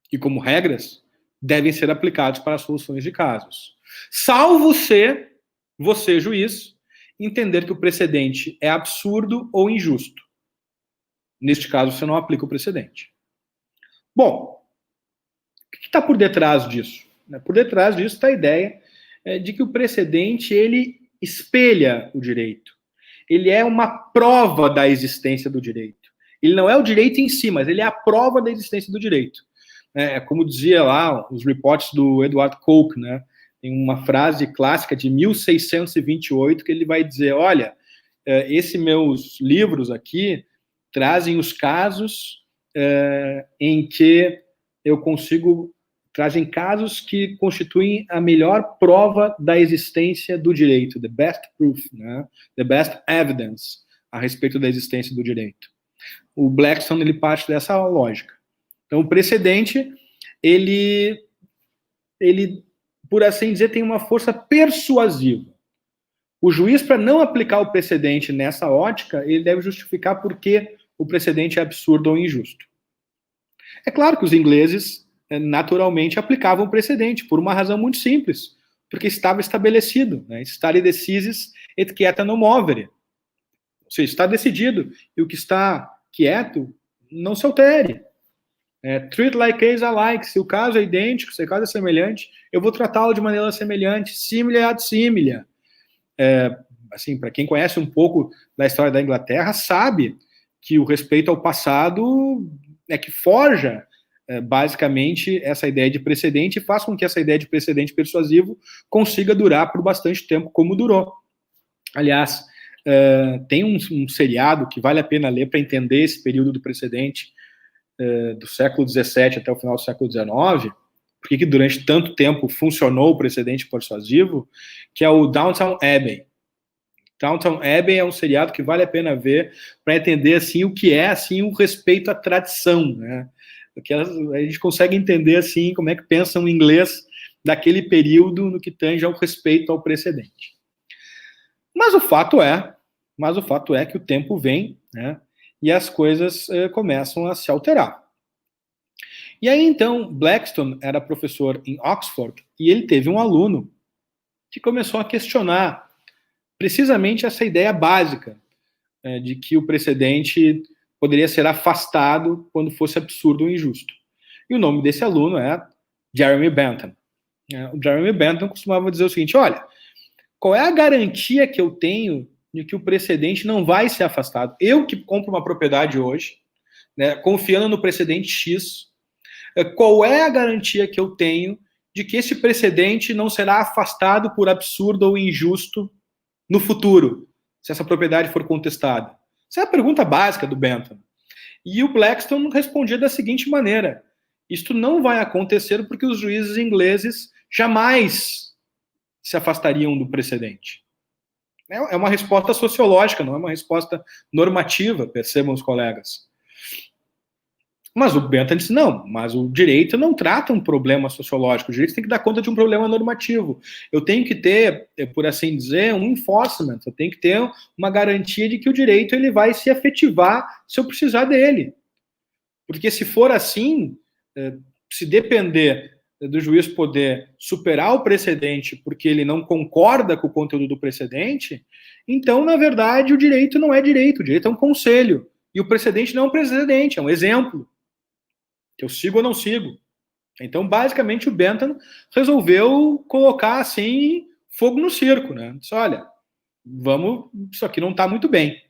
e como regras, devem ser aplicados para soluções de casos. Salvo se você, juiz, entender que o precedente é absurdo ou injusto. Neste caso, você não aplica o precedente. Bom, o que está por detrás disso? Por detrás disso está a ideia de que o precedente ele espelha o direito. Ele é uma prova da existência do direito. Ele não é o direito em si, mas ele é a prova da existência do direito. Como dizia lá os reports do Edward Coke, né? Tem uma frase clássica de 1628 que ele vai dizer: olha, esses meus livros aqui trazem os casos em que eu consigo... trazem casos que constituem a melhor prova da existência do direito, the best proof, né? The best evidence a respeito da existência do direito. O Blackstone ele parte dessa lógica. Então, o precedente, ele, por assim dizer, tem uma força persuasiva. O juiz, para não aplicar o precedente nessa ótica, ele deve justificar por que o precedente é absurdo ou injusto. É claro que os ingleses naturalmente aplicavam o precedente, por uma razão muito simples, porque estava estabelecido, né? Stare decisis et quieta non movere. Ou seja, está decidido, e o que está quieto não se altere. Treat like case alike. Se o caso é idêntico, se o caso é semelhante, eu vou tratá-lo de maneira semelhante, similia ad similia. Assim, para quem conhece um pouco da história da Inglaterra, sabe que o respeito ao passado é que forja basicamente essa ideia de precedente e faz com que essa ideia de precedente persuasivo consiga durar por bastante tempo, como durou. Aliás, tem um seriado que vale a pena ler para entender esse período do precedente do século XVII até o final do século XIX, porque que durante tanto tempo funcionou o precedente persuasivo, que é o Downton Abbey. Downton Abbey é um seriado que vale a pena ver para entender assim o que é assim o respeito à tradição, né? Porque a gente consegue entender assim como é que pensam em inglês daquele período no que tange ao respeito ao precedente. Mas o fato é que o tempo vem, né, e as coisas começam a se alterar. E aí, então, Blackstone era professor em Oxford e ele teve um aluno que começou a questionar precisamente essa ideia básica de que o precedente poderia ser afastado quando fosse absurdo ou injusto. E o nome desse aluno é Jeremy Bentham. O Jeremy Bentham costumava dizer o seguinte: olha, qual é a garantia que eu tenho de que o precedente não vai ser afastado? Eu que compro uma propriedade hoje, né, confiando no precedente X, qual é a garantia que eu tenho de que esse precedente não será afastado por absurdo ou injusto no futuro, se essa propriedade for contestada? Essa é a pergunta básica do Bentham. E o Blackstone respondia da seguinte maneira: isto não vai acontecer porque os juízes ingleses jamais se afastariam do precedente. É uma resposta sociológica, não é uma resposta normativa, percebam os colegas. Mas o Bentham disse, não, mas o direito não trata um problema sociológico, o direito tem que dar conta de um problema normativo. Eu tenho que ter, por assim dizer, um enforcement, eu tenho que ter uma garantia de que o direito ele vai se efetivar se eu precisar dele. Porque se for assim, se depender do juiz poder superar o precedente porque ele não concorda com o conteúdo do precedente, então, na verdade, o direito não é direito, o direito é um conselho. E o precedente não é um precedente, é um exemplo. Que eu sigo ou não sigo. Então, basicamente, o Bentham resolveu colocar, assim, fogo no circo, né? Disse, olha, isso aqui não está muito bem.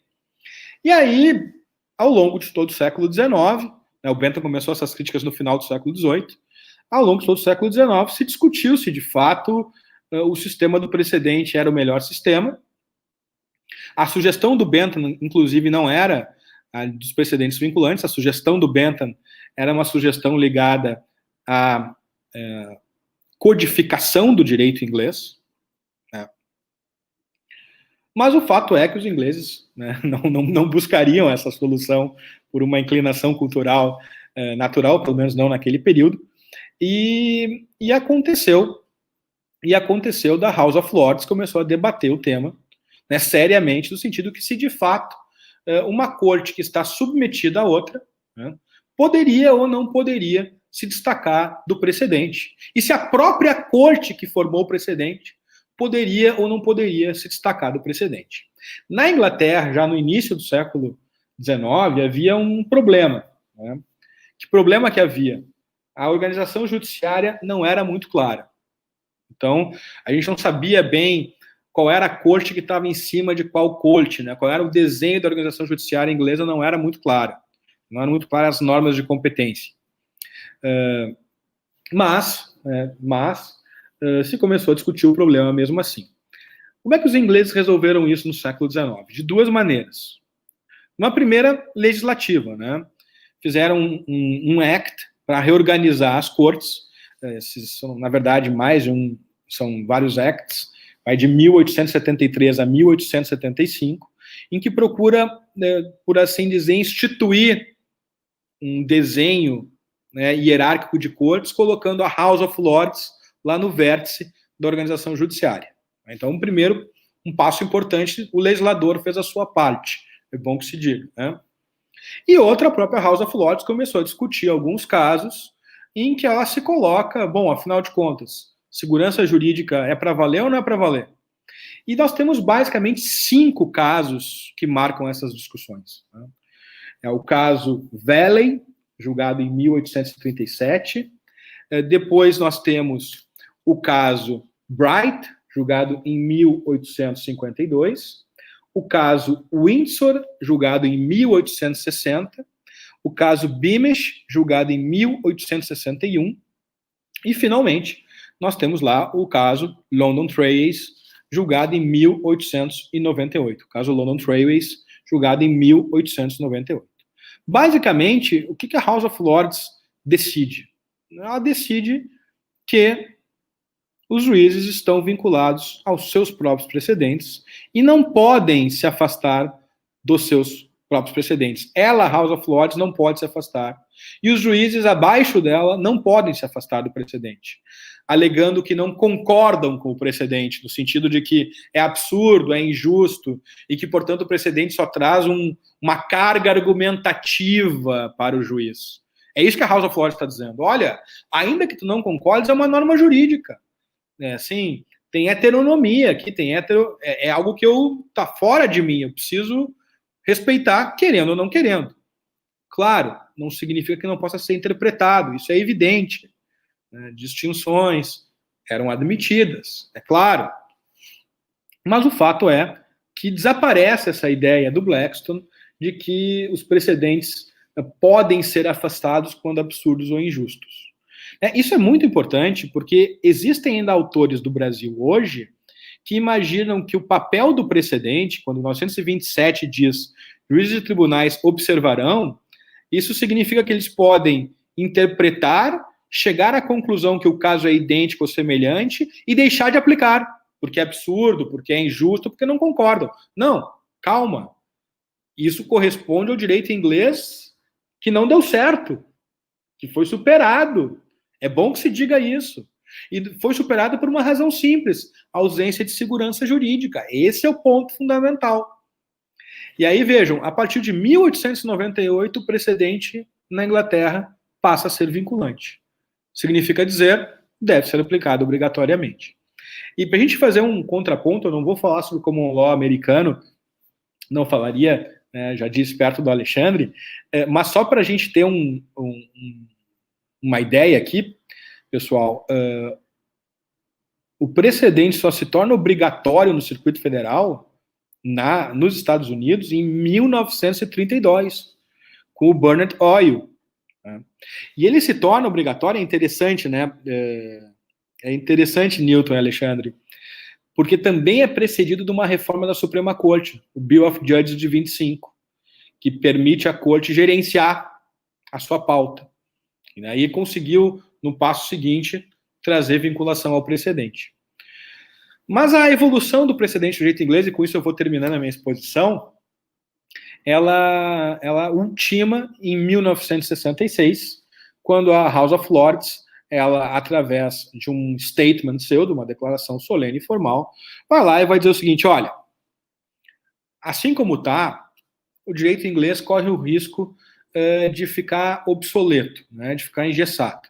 E aí, ao longo de todo o século XIX, né, o Bentham começou essas críticas no final do século XVIII, ao longo de todo o século XIX se discutiu se, de fato, o sistema do precedente era o melhor sistema. A sugestão do Bentham, inclusive, não era a dos precedentes vinculantes, a sugestão do Bentham era uma sugestão ligada à codificação do direito inglês. Né? Mas o fato é que os ingleses, né, não buscariam essa solução por uma inclinação cultural natural, pelo menos não naquele período, e aconteceu da House of Lords começou a debater o tema, né, seriamente, no sentido que se de fato uma corte que está submetida a outra, né, poderia ou não poderia se destacar do precedente. E se a própria corte que formou o precedente poderia ou não poderia se destacar do precedente. Na Inglaterra, já no início do século XIX, havia um problema. Né? Que problema que havia? A organização judiciária não era muito clara. Então, a gente não sabia bem qual era a corte que estava em cima de qual corte, né? Qual era o desenho da organização judiciária inglesa, não era muito claro. Não eram muito claras as normas de competência. Mas se começou a discutir o problema mesmo assim. Como é que os ingleses resolveram isso no século XIX? De duas maneiras. Uma primeira, legislativa. Né? Fizeram um act para reorganizar as cortes. Esses são, na verdade, são vários acts, vai de 1873 a 1875, em que procura, por assim dizer, instituir um desenho, né, hierárquico de cortes, colocando a House of Lords lá no vértice da organização judiciária. Então, primeiro, um passo importante, o legislador fez a sua parte, é bom que se diga. Né? E outra, a própria House of Lords começou a discutir alguns casos em que ela se coloca, bom, afinal de contas, segurança jurídica é para valer ou não é para valer? E nós temos basicamente 5 casos que marcam essas discussões. Né? É o caso Valley, julgado em 1837. Depois nós temos o caso Bright, julgado em 1852. O caso Windsor, julgado em 1860. O caso Beamish, julgado em 1861. E, finalmente, nós temos lá o caso London Trailways, julgado em 1898. O caso London Trailways, julgado em 1898. Basicamente, o que a House of Lords decide? Ela decide que os juízes estão vinculados aos seus próprios precedentes e não podem se afastar dos seus próprios precedentes. Ela, House of Lords, não pode se afastar. E os juízes abaixo dela não podem se afastar do precedente, alegando que não concordam com o precedente, no sentido de que é absurdo, é injusto, e que, portanto, o precedente só traz uma carga argumentativa para o juiz. É isso que a House of Lords está dizendo. Olha, ainda que tu não concordes, é uma norma jurídica. Assim, tem heteronomia aqui, é algo que está fora de mim, eu preciso respeitar, querendo ou não querendo. Claro, não significa que não possa ser interpretado, isso é evidente. Distinções, eram admitidas, é claro. Mas o fato é que desaparece essa ideia do Blackstone de que os precedentes podem ser afastados quando absurdos ou injustos. Isso é muito importante porque existem ainda autores do Brasil hoje que imaginam que o papel do precedente, quando 927 diz juízes e tribunais observarão, isso significa que eles podem interpretar, chegar à conclusão que o caso é idêntico ou semelhante e deixar de aplicar, porque é absurdo, porque é injusto, porque não concordam. Não, calma. Isso corresponde ao direito inglês que não deu certo, que foi superado. É bom que se diga isso. E foi superado por uma razão simples, a ausência de segurança jurídica. Esse é o ponto fundamental. E aí, vejam, a partir de 1898, o precedente na Inglaterra passa a ser vinculante. Significa dizer, deve ser aplicado obrigatoriamente. E para a gente fazer um contraponto, eu não vou falar sobre o common law americano, não falaria, já disse perto do Alexandre, mas só para a gente ter uma ideia aqui, pessoal, o precedente só se torna obrigatório no circuito federal nos Estados Unidos em 1932, com o Burnett Oil. Né? E ele se torna obrigatório, é interessante, né? É interessante, Newton e Alexandre, porque também é precedido de uma reforma da Suprema Corte, o Bill of Judges de 25, que permite à Corte gerenciar a sua pauta. E aí conseguiu, no passo seguinte, trazer vinculação ao precedente. Mas a evolução do precedente do direito inglês, e com isso eu vou terminando a minha exposição, ela ultima em 1966, quando a House of Lords, ela, através de um statement seu, de uma declaração solene e formal, vai lá e vai dizer o seguinte, olha, assim como está, o direito inglês corre o risco de ficar obsoleto, né, de ficar engessado.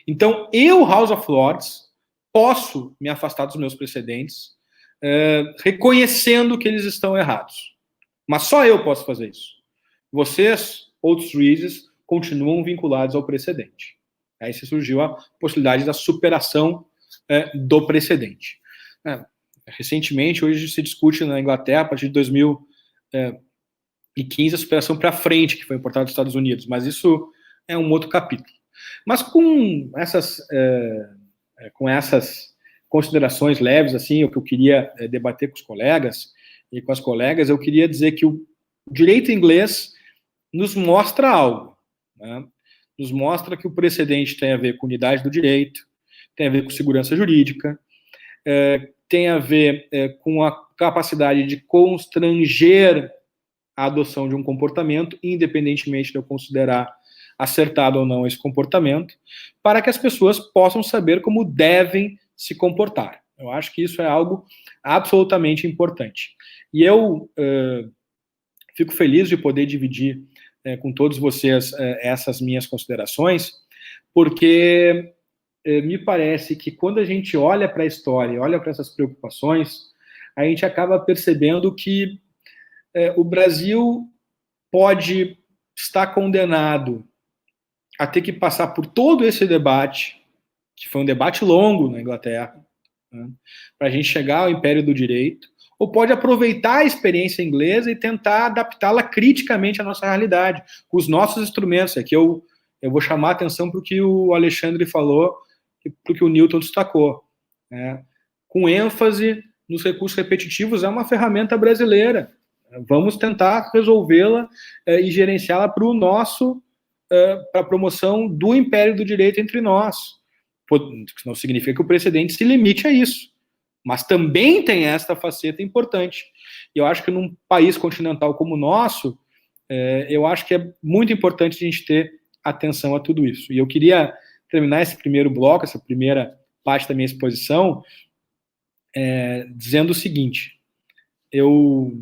Então, eu, House of Lords, posso me afastar dos meus precedentes, reconhecendo que eles estão errados. Mas só eu posso fazer isso. Vocês, outros juízes, continuam vinculados ao precedente. Aí se surgiu a possibilidade da superação do precedente. Recentemente, hoje se discute na Inglaterra, a partir de 2015, a superação para frente, que foi importada dos Estados Unidos. Mas isso é um outro capítulo. Mas com essas considerações leves, assim, o que eu queria debater com os colegas e com as colegas, eu queria dizer que o direito inglês nos mostra algo, né? Nos mostra que o precedente tem a ver com unidade do direito, tem a ver com segurança jurídica, tem a ver com a capacidade de constranger a adoção de um comportamento, independentemente de eu considerar acertado ou não esse comportamento, para que as pessoas possam saber como devem se comportar. Eu acho que isso é algo absolutamente importante. E eu fico feliz de poder dividir com todos vocês essas minhas considerações, porque me parece que quando a gente olha para a história, olha para essas preocupações, a gente acaba percebendo que o Brasil pode estar condenado a ter que passar por todo esse debate, que foi um debate longo na Inglaterra, né, para a gente chegar ao Império do Direito, ou pode aproveitar a experiência inglesa e tentar adaptá-la criticamente à nossa realidade, com os nossos instrumentos. Aqui eu vou chamar a atenção para o que o Alexandre falou e para o que o Newton destacou. Né, com ênfase nos recursos repetitivos, é uma ferramenta brasileira. Vamos tentar resolvê-la e gerenciá-la para o nosso para a promoção do Império do Direito entre nós. Não significa que o precedente se limite a isso, mas também tem esta faceta importante. E eu acho que num país continental como o nosso, eu acho que é muito importante a gente ter atenção a tudo isso. E eu queria terminar esse primeiro bloco, essa primeira parte da minha exposição, dizendo o seguinte, eu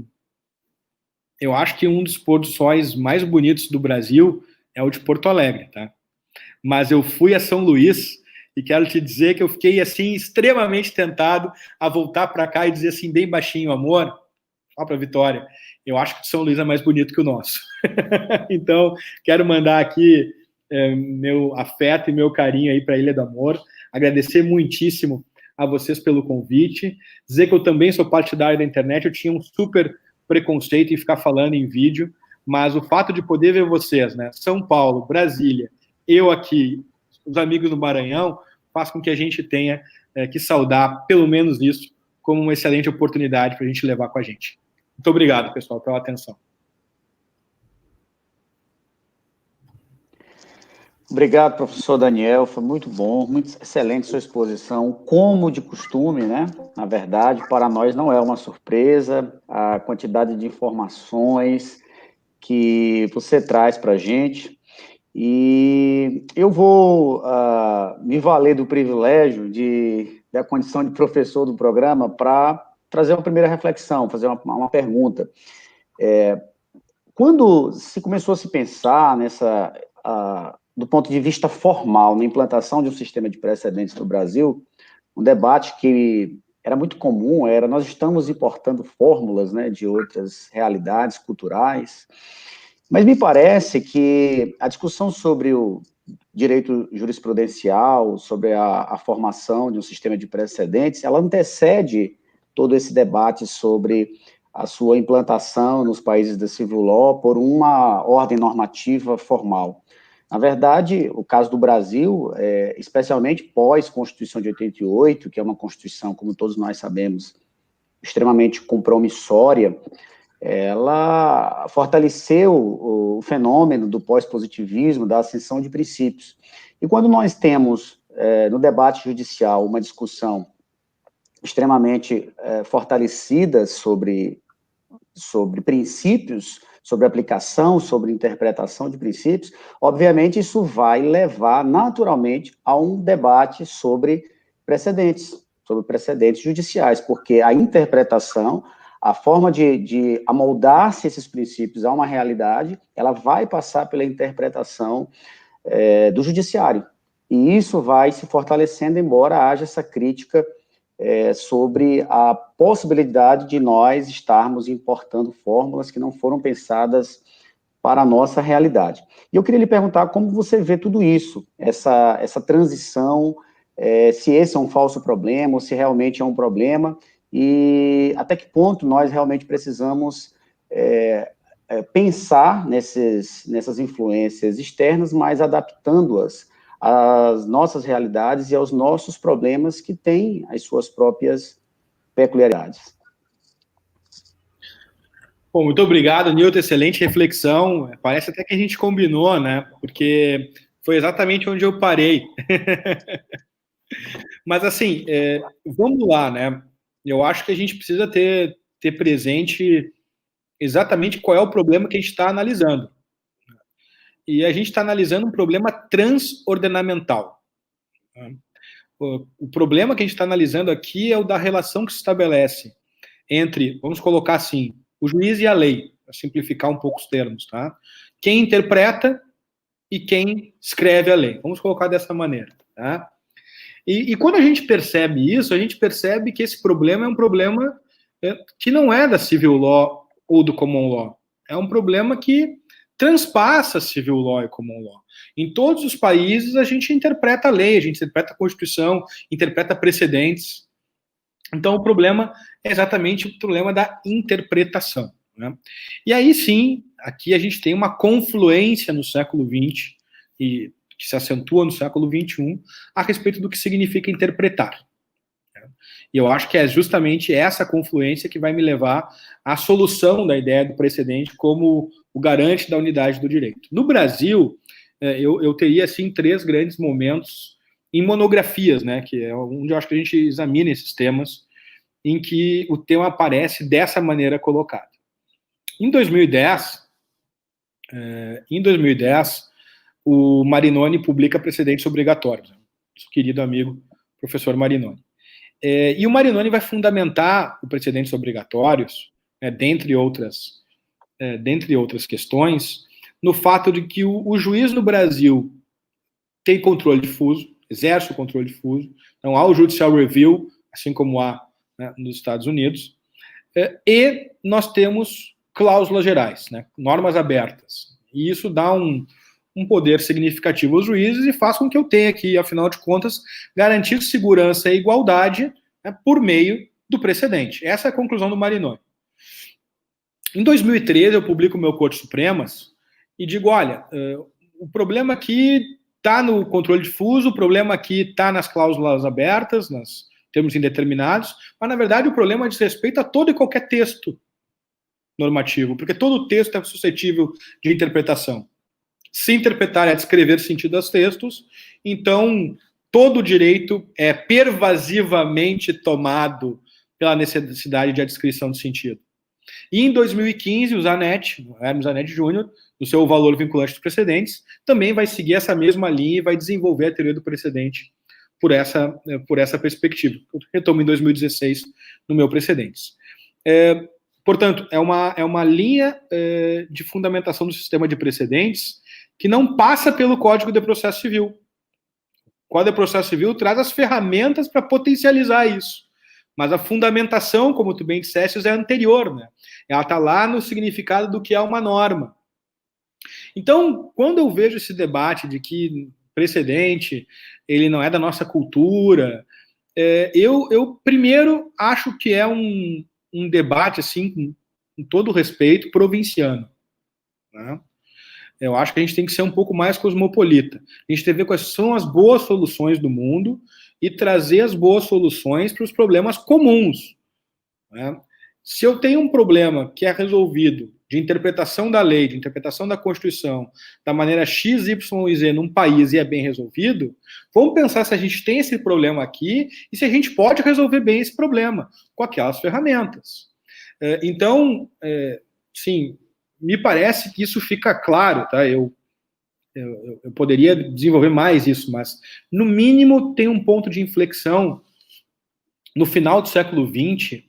acho que um dos pôr do sóis mais bonitos do Brasil é o de Porto Alegre, tá? Mas eu fui a São Luís e quero te dizer que eu fiquei, assim, extremamente tentado a voltar para cá e dizer, assim, bem baixinho, amor, fala para Vitória, eu acho que o São Luís é mais bonito que o nosso. Então, quero mandar aqui meu afeto e meu carinho aí para a Ilha do Amor. Agradecer muitíssimo a vocês pelo convite. Dizer que eu também sou partidário da internet. Eu tinha um super preconceito em ficar falando em vídeo, mas o fato de poder ver vocês, né? São Paulo, Brasília, eu aqui, os amigos do Maranhão, faz com que a gente tenha que saudar, pelo menos isso, como uma excelente oportunidade para a gente levar com a gente. Muito obrigado, pessoal, pela atenção. Obrigado, professor Daniel, foi muito bom, muito excelente sua exposição, como de costume, né? Na verdade, para nós não é uma surpresa a quantidade de informações que você traz para a gente, e eu vou me valer do privilégio da condição de professor do programa para trazer uma primeira reflexão, fazer uma pergunta. Quando se começou a se pensar do ponto de vista formal, na implantação de um sistema de precedentes no Brasil, um debate que era muito comum nós estamos importando fórmulas, né, de outras realidades culturais, mas me parece que a discussão sobre o direito jurisprudencial, sobre a formação de um sistema de precedentes, ela antecede todo esse debate sobre a sua implantação nos países da civil law por uma ordem normativa formal. Na verdade, o caso do Brasil, especialmente pós-Constituição de 88, que é uma Constituição, como todos nós sabemos, extremamente compromissória, ela fortaleceu o fenômeno do pós-positivismo, da ascensão de princípios. E quando nós temos, no debate judicial, uma discussão extremamente fortalecida sobre princípios, sobre aplicação, sobre interpretação de princípios, obviamente isso vai levar naturalmente a um debate sobre precedentes judiciais, porque a interpretação, a forma de amoldar-se esses princípios a uma realidade, ela vai passar pela interpretação do judiciário, e isso vai se fortalecendo, embora haja essa crítica sobre a possibilidade de nós estarmos importando fórmulas que não foram pensadas para a nossa realidade. E eu queria lhe perguntar como você vê tudo isso, essa transição, se esse é um falso problema, ou se realmente é um problema, e até que ponto nós realmente precisamos pensar nessas influências externas, mas adaptando-as às nossas realidades e aos nossos problemas, que têm as suas próprias peculiaridades. Bom, muito obrigado, Nilton, excelente reflexão. Parece até que a gente combinou, né? Porque foi exatamente onde eu parei. Mas, assim, vamos lá, né? Eu acho que a gente precisa ter presente exatamente qual é o problema que a gente está analisando. E a gente está analisando um problema transordenamental. O problema que a gente está analisando aqui é o da relação que se estabelece entre, vamos colocar assim, o juiz e a lei, para simplificar um pouco os termos, tá? Quem interpreta e quem escreve a lei. Vamos colocar dessa maneira, tá? E quando a gente percebe isso, a gente percebe que esse problema é um problema que não é da civil law ou do common law. É um problema que transpassa civil law e common law. Em todos os países, a gente interpreta a lei, a gente interpreta a Constituição, interpreta precedentes. Então, o problema é exatamente o problema da interpretação, né? E aí, sim, aqui a gente tem uma confluência no século XX, e que se acentua no século XXI, a respeito do que significa interpretar. E eu acho que é justamente essa confluência que vai me levar à solução da ideia do precedente como o garante da unidade do direito. No Brasil, eu teria, assim, 3 grandes momentos em monografias, né, que é onde eu acho que a gente examina esses temas, em que o tema aparece dessa maneira colocada. Em 2010, o Marinoni publica Precedentes Obrigatórios, nosso querido amigo professor Marinoni. E o Marinoni vai fundamentar o Precedentes Obrigatórios, dentre outras questões, no fato de que o juiz no Brasil tem controle difuso, exerce o controle difuso, então há o judicial review, assim como há, né, nos Estados Unidos, e nós temos cláusulas gerais, né, normas abertas, e isso dá um poder significativo aos juízes e faz com que eu tenha que, afinal de contas, garantir segurança e igualdade, né, por meio do precedente. Essa é a conclusão do Marinoni. Em 2013, eu publico o meu Cortes Supremas e digo, olha, o problema aqui está no controle difuso, o problema aqui está nas cláusulas abertas, nos termos indeterminados, mas, na verdade, o problema diz respeito a todo e qualquer texto normativo, porque todo texto é suscetível de interpretação. Se interpretar é descrever sentido aos textos, então todo direito é pervasivamente tomado pela necessidade de adscrição de sentido. E em 2015, o Hermes Zanetti Júnior, no seu Valor Vinculante dos Precedentes, também vai seguir essa mesma linha e vai desenvolver a teoria do precedente por essa perspectiva. Eu retomo em 2016 no meu Precedentes. Portanto, é uma linha de fundamentação do sistema de precedentes que não passa pelo Código de Processo Civil. O Código de Processo Civil traz as ferramentas para potencializar isso. Mas a fundamentação, como tu bem disseste, é anterior, né? Ela está lá no significado do que é uma norma. Então, quando eu vejo esse debate de que precedente, ele não é da nossa cultura, eu primeiro acho que é um debate, assim, com todo respeito, provinciano, né? Eu acho que a gente tem que ser um pouco mais cosmopolita. A gente tem que ver quais são as boas soluções do mundo e trazer as boas soluções para os problemas comuns, né? Se eu tenho um problema que é resolvido de interpretação da lei, de interpretação da Constituição, da maneira X, Y e Z num país e é bem resolvido, vamos pensar se a gente tem esse problema aqui e se a gente pode resolver bem esse problema com aquelas ferramentas. Então, sim, me parece que isso fica claro, tá? Eu poderia desenvolver mais isso, mas, no mínimo, tem um ponto de inflexão no final do século XX,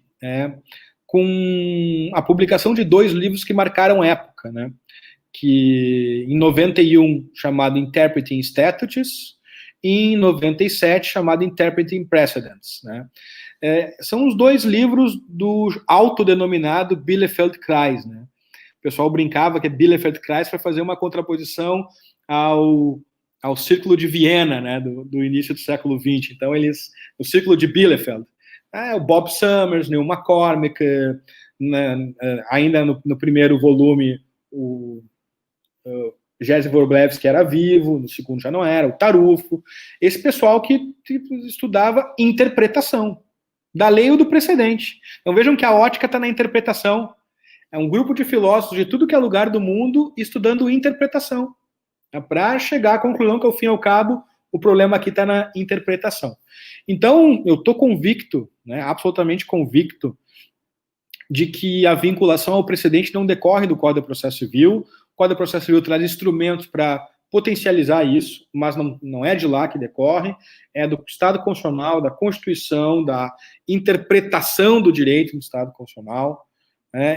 com a publicação de 2 livros que marcaram época, né? Que, em 91, chamado Interpreting Statutes, e em 97, chamado Interpreting Precedents, né? São os 2 livros do autodenominado Bielefeld-Kreis, né? O pessoal brincava que Bielefeld-Kreis foi fazer uma contraposição ao Círculo de Viena, né, do início do século XX. Então, o Círculo de Bielefeld, o Bob Summers, Neil McCormick, ainda no primeiro volume, o Jerzy Wróblewski era vivo, no segundo já não era, o Tarufo, esse pessoal que estudava interpretação da lei ou do precedente. Então, vejam que a ótica está na interpretação. É um grupo de filósofos de tudo que é lugar do mundo estudando interpretação, para chegar à conclusão que, ao fim e ao cabo, o problema aqui está na interpretação. Então, eu estou convicto, né, absolutamente convicto, de que a vinculação ao precedente não decorre do Código de Processo Civil. O Código de Processo Civil traz instrumentos para potencializar isso, mas não é de lá que decorre, é do Estado Constitucional, da Constituição, da interpretação do direito no Estado Constitucional,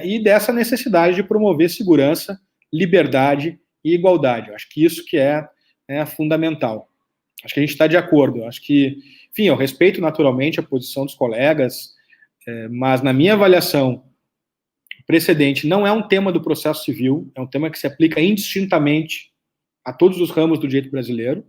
e dessa necessidade de promover segurança, liberdade e igualdade. Eu acho que isso que é fundamental. Acho que a gente está de acordo. Eu acho que, enfim, eu respeito naturalmente a posição dos colegas, mas, na minha avaliação, o precedente não é um tema do processo civil, é um tema que se aplica indistintamente a todos os ramos do direito brasileiro,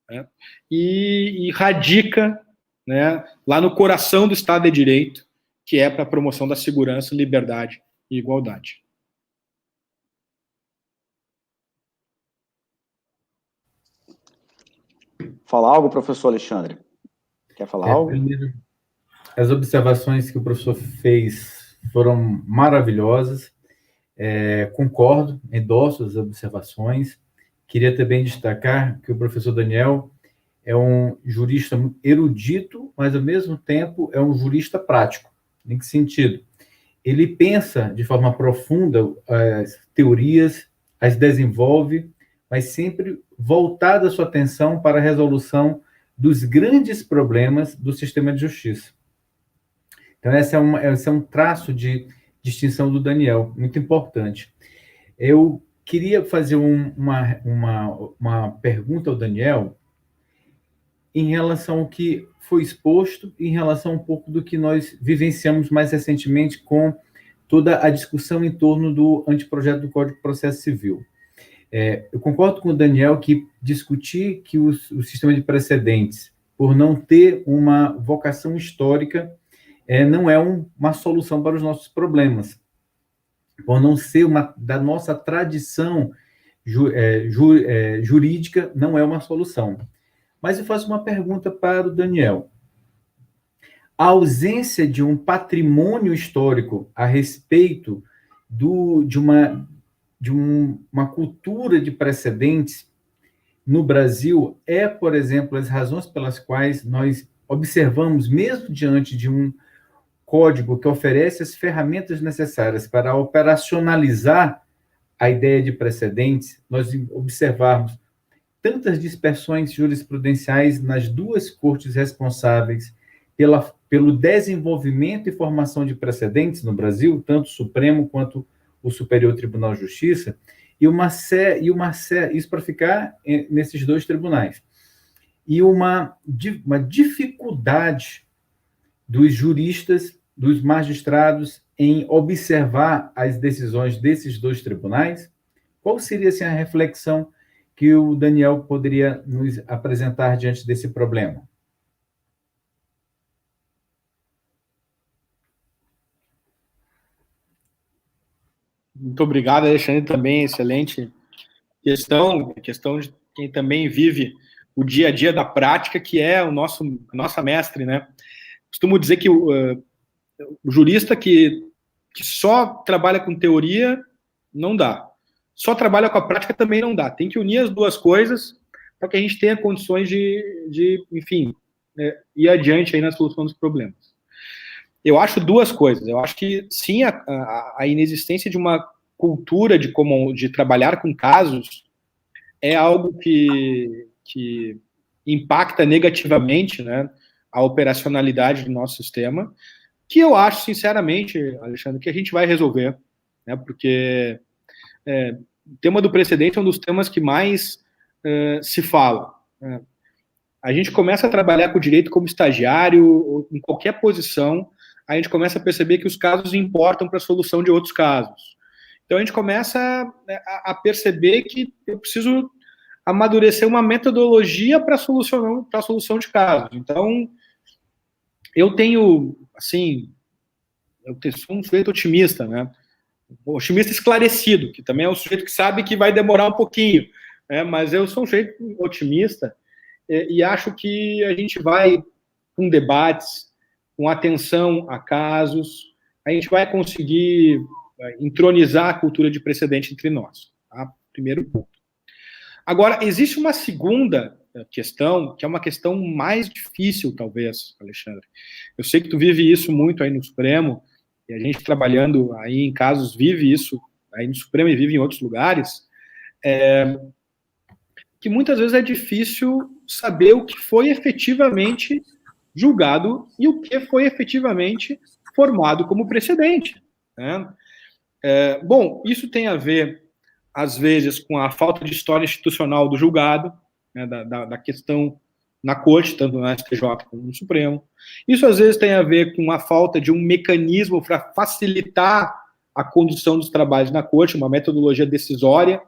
né, e radica, né, lá no coração do Estado de Direito, que é para a promoção da segurança, liberdade e igualdade. Falar algo, professor Alexandre? Quer falar algo? Primeiro, as observações que o professor fez foram maravilhosas. Concordo, endosso as observações. Queria também destacar que o professor Daniel é um jurista erudito, mas, ao mesmo tempo, é um jurista prático. Em que sentido? Ele pensa de forma profunda as teorias, as desenvolve, mas sempre voltada a sua atenção para a resolução dos grandes problemas do sistema de justiça. Então, esse é um traço de distinção do Daniel, muito importante. Eu queria fazer uma pergunta ao Daniel em relação ao que foi exposto, em relação um pouco do que nós vivenciamos mais recentemente com toda a discussão em torno do anteprojeto do Código de Processo Civil. Eu concordo com o Daniel que discutir que o sistema de precedentes, por não ter uma vocação histórica, não é uma solução para os nossos problemas, por não ser da nossa tradição jurídica, não é uma solução. Mas eu faço uma pergunta para o Daniel. A ausência de um patrimônio histórico a respeito de uma cultura de precedentes no Brasil por exemplo, as razões pelas quais nós observamos, mesmo diante de um código que oferece as ferramentas necessárias para operacionalizar a ideia de precedentes, nós observarmos tantas dispersões jurisprudenciais nas duas cortes responsáveis pelo desenvolvimento e formação de precedentes no Brasil, tanto o Supremo quanto o Superior Tribunal de Justiça, isso para ficar nesses dois tribunais. E uma dificuldade dos juristas, dos magistrados, em observar as decisões desses dois tribunais. Qual seria assim, a reflexão que o Daniel poderia nos apresentar diante desse problema? Muito obrigado, Alexandre, também, excelente questão de quem também vive o dia a dia da prática, que é a nossa mestre, né? Costumo dizer que o jurista que só trabalha com teoria, não dá. Só trabalha com a prática também não dá. Tem que unir as duas coisas para que a gente tenha condições de enfim, ir adiante aí na solução dos problemas. Eu acho duas coisas. Eu acho que, sim, a inexistência de uma cultura de trabalhar com casos é algo que impacta negativamente, né, a operacionalidade do nosso sistema, que eu acho, sinceramente, Alexandre, que a gente vai resolver, né, porque o tema do precedente é um dos temas que mais se fala, né. A gente começa a trabalhar com o direito como estagiário, ou em qualquer posição, a gente começa a perceber que os casos importam para a solução de outros casos. Então, a gente começa a perceber que eu preciso amadurecer uma metodologia para a solução de casos. Então, eu sou um sujeito otimista, né? Otimista esclarecido, que também é um sujeito que sabe que vai demorar um pouquinho, né? Mas eu sou um sujeito otimista e acho que a gente vai, com debates, com atenção a casos, a gente vai conseguir entronizar a cultura de precedente entre nós. Tá? Primeiro ponto. Agora, existe uma segunda questão, que é uma questão mais difícil, talvez, Alexandre. Eu sei que tu vive isso muito aí no Supremo, e a gente trabalhando aí em casos vive isso aí no Supremo e vive em outros lugares, que muitas vezes é difícil saber o que foi efetivamente julgado e o que foi efetivamente formado como precedente, né? Bom, isso tem a ver, às vezes, com a falta de história institucional do julgado, né, da questão na corte, tanto na STJ como no Supremo. Isso, às vezes, tem a ver com a falta de um mecanismo para facilitar a condução dos trabalhos na corte, uma metodologia decisória.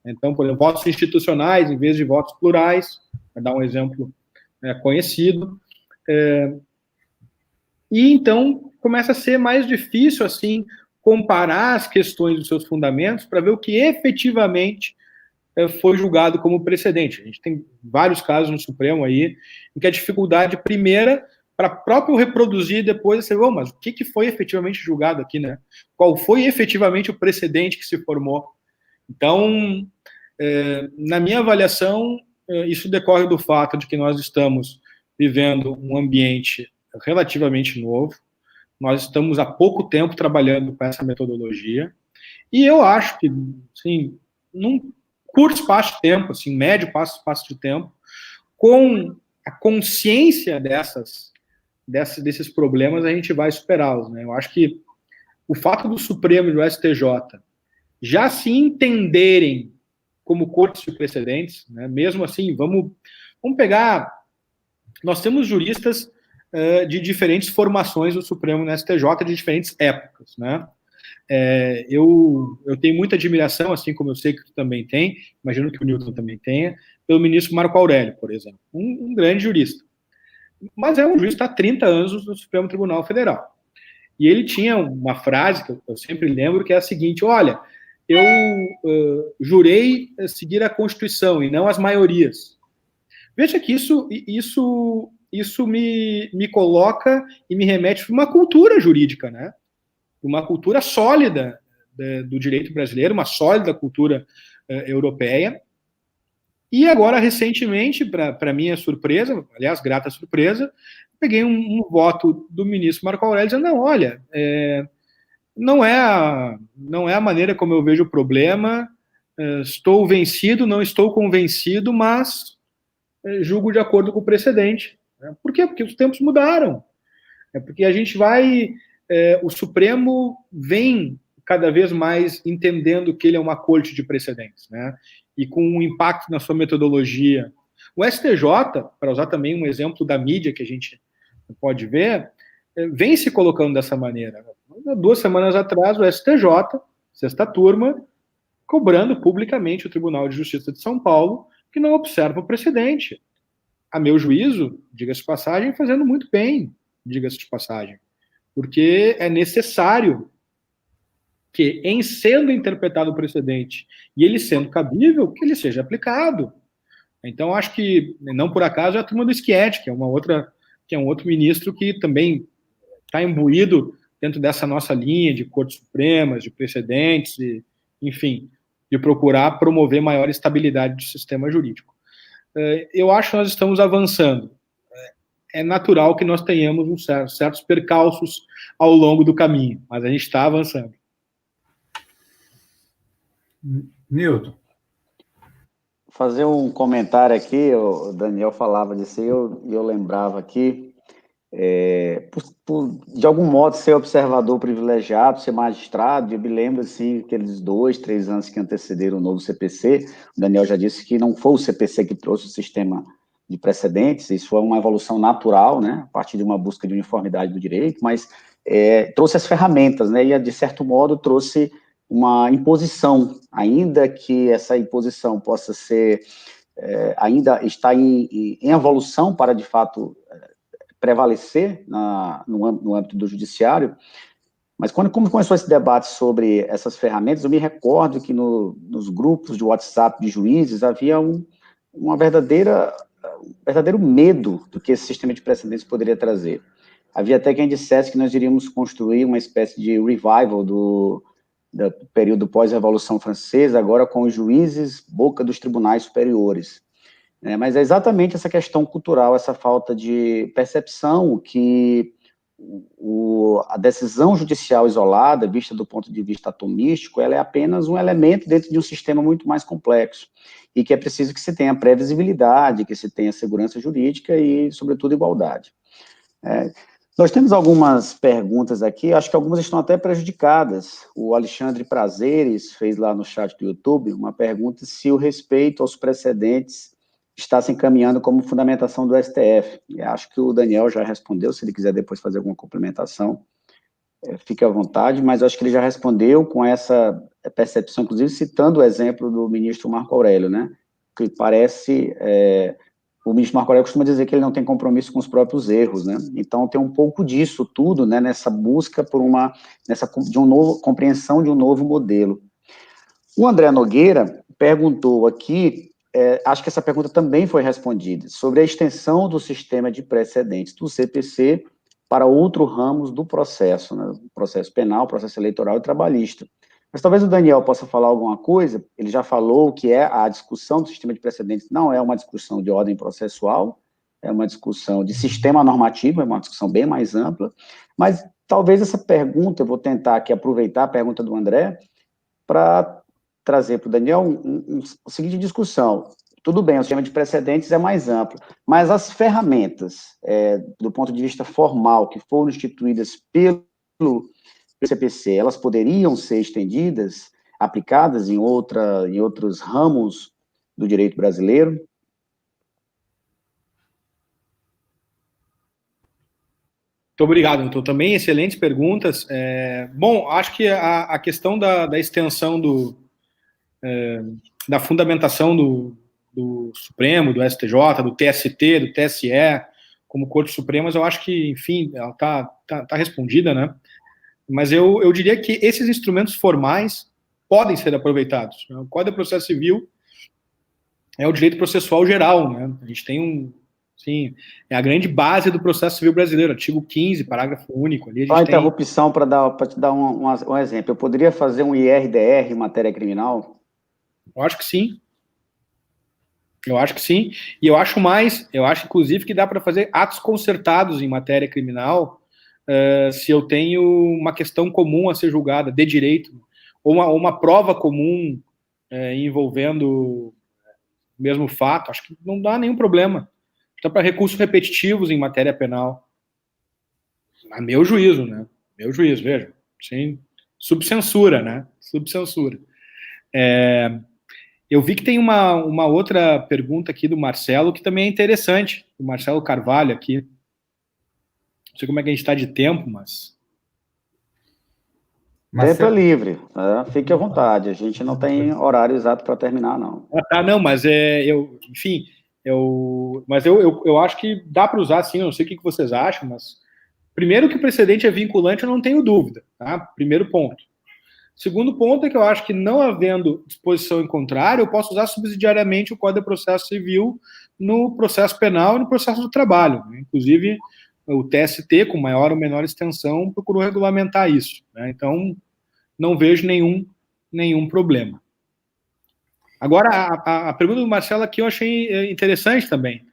Então, por exemplo, votos institucionais em vez de votos plurais, para dar um exemplo conhecido. E, então, começa a ser mais difícil, assim, comparar as questões dos seus fundamentos para ver o que efetivamente foi julgado como precedente. A gente tem vários casos no Supremo aí, em que a dificuldade primeira para próprio reproduzir depois você vê, mas o que foi efetivamente julgado aqui, né? Qual foi efetivamente o precedente que se formou? Então, na minha avaliação, isso decorre do fato de que nós estamos vivendo um ambiente relativamente novo, nós estamos há pouco tempo trabalhando com essa metodologia, e eu acho que, assim, num curto espaço de tempo, assim, médio espaço de tempo, com a consciência desses problemas, a gente vai superá-los, né? Eu acho que o fato do Supremo e do STJ já se entenderem como cortes de precedentes, né? Mesmo assim, vamos pegar... Nós temos juristas de diferentes formações do Supremo e do STJ, de diferentes épocas, né? eu tenho muita admiração, assim como eu sei que tu também tem, imagino que o Newton também tenha, pelo ministro Marco Aurélio, por exemplo, um grande jurista. Mas é um juiz que está há 30 anos no Supremo Tribunal Federal. E ele tinha uma frase que eu sempre lembro, que é a seguinte: olha, eu jurei seguir a Constituição e não as maiorias. Veja que isso me coloca e me remete para uma cultura jurídica, né? Uma cultura sólida do direito brasileiro, uma sólida cultura europeia. E agora, recentemente, para minha surpresa, aliás, grata surpresa, peguei um voto do ministro Marco Aurélio dizendo: não, olha, não é a maneira como eu vejo o problema, estou vencido, não estou convencido, mas julgo de acordo com o precedente. Por quê? Porque os tempos mudaram. Porque a gente vai... o Supremo vem cada vez mais entendendo que ele é uma corte de precedentes, né? E com um impacto na sua metodologia. O STJ, para usar também um exemplo da mídia que a gente pode ver, vem se colocando dessa maneira. 2 semanas atrás, o STJ, sexta turma, cobrando publicamente o Tribunal de Justiça de São Paulo, que não observa o precedente. A meu juízo, diga-se de passagem, fazendo muito bem, diga-se de passagem. Porque é necessário que, em sendo interpretado o precedente e ele sendo cabível, que ele seja aplicado. Então, acho que, não por acaso, é a turma do Schietti, que é um outro ministro que também está imbuído dentro dessa nossa linha de cortes supremas, de precedentes, enfim, de procurar promover maior estabilidade do sistema jurídico. Eu acho que nós estamos avançando. É natural que nós tenhamos certos percalços ao longo do caminho, mas a gente está avançando. Newton. Fazer um comentário aqui, o Daniel falava disso e eu lembrava aqui, de algum modo, ser observador privilegiado, ser magistrado, eu me lembro, assim, aqueles 2, 3 anos que antecederam o novo CPC, o Daniel já disse que não foi o CPC que trouxe o sistema de precedentes, isso foi uma evolução natural, né, a partir de uma busca de uniformidade do direito, mas trouxe as ferramentas, né, e de certo modo trouxe uma imposição, ainda que essa imposição possa ser, ainda está em evolução para, de fato, prevalecer no âmbito do judiciário, mas quando começou esse debate sobre essas ferramentas, eu me recordo que nos grupos de WhatsApp de juízes havia um verdadeiro medo do que esse sistema de precedentes poderia trazer. Havia até quem dissesse que nós iríamos construir uma espécie de revival do período pós-Revolução Francesa, agora com os juízes boca dos tribunais superiores. Mas é exatamente essa questão cultural, essa falta de percepção que a decisão judicial isolada, vista do ponto de vista atomístico, ela é apenas um elemento dentro de um sistema muito mais complexo, e que é preciso que se tenha previsibilidade, que se tenha segurança jurídica e, sobretudo, igualdade. Nós temos algumas perguntas aqui, acho que algumas estão até prejudicadas. O Alexandre Prazeres fez lá no chat do YouTube uma pergunta se o respeito aos precedentes está se encaminhando como fundamentação do STF. E acho que o Daniel já respondeu, se ele quiser depois fazer alguma complementação, fique à vontade, mas acho que ele já respondeu com essa percepção, inclusive citando o exemplo do ministro Marco Aurélio, né? Que parece... o ministro Marco Aurélio costuma dizer que ele não tem compromisso com os próprios erros, né? Então tem um pouco disso tudo, né? Nessa busca por compreensão de um novo modelo. O André Nogueira perguntou aqui, acho que essa pergunta também foi respondida, sobre a extensão do sistema de precedentes do CPC para outros ramos do processo, né? Processo penal, processo eleitoral e trabalhista. Mas talvez o Daniel possa falar alguma coisa, ele já falou que a discussão do sistema de precedentes não é uma discussão de ordem processual, é uma discussão de sistema normativo, é uma discussão bem mais ampla, mas talvez essa pergunta, eu vou tentar aqui aproveitar a pergunta do André, para trazer para o Daniel a seguinte discussão. Tudo bem, o sistema de precedentes é mais amplo, mas as ferramentas, do ponto de vista formal, que foram instituídas pelo CPC, elas poderiam ser estendidas, aplicadas em outros ramos do direito brasileiro? Muito obrigado, Milton. Também excelentes perguntas. Bom, acho que a questão da extensão da fundamentação do Supremo, do STJ, do TST, do TSE, como Cortes Supremas, eu acho que, enfim, ela tá respondida, né? Mas eu diria que esses instrumentos formais podem ser aproveitados. O Código de Processo Civil é o direito processual geral, né? A gente tem sim, é a grande base do processo civil brasileiro, artigo 15, parágrafo único. Ali Só a interrupção para te dar um exemplo. Eu poderia fazer um IRDR em matéria criminal? Eu acho que sim. Eu acho que sim. E eu acho inclusive, que dá para fazer atos concertados em matéria criminal se eu tenho uma questão comum a ser julgada de direito, ou uma prova comum envolvendo o mesmo fato. Acho que não dá nenhum problema. Então, para recursos repetitivos em matéria penal. A meu juízo, né? Meu juízo, veja. Sem subcensura, né? Subcensura. Eu vi que tem uma outra pergunta aqui do Marcelo, que também é interessante. O Marcelo Carvalho aqui. Não sei como é que a gente está de tempo, mas... Tempo é livre, fique à vontade. A gente não tem horário exato para terminar, não. Não, mas enfim, mas eu acho que dá para usar, sim. Eu não sei o que vocês acham, mas primeiro que o precedente é vinculante, eu não tenho dúvida, tá? Primeiro ponto. Segundo ponto é que eu acho que, não havendo disposição em contrário, eu posso usar subsidiariamente o Código de Processo Civil no processo penal e no processo do trabalho. Inclusive, o TST, com maior ou menor extensão, procurou regulamentar isso, né? Então, não vejo nenhum problema. Agora, a pergunta do Marcelo aqui eu achei interessante também.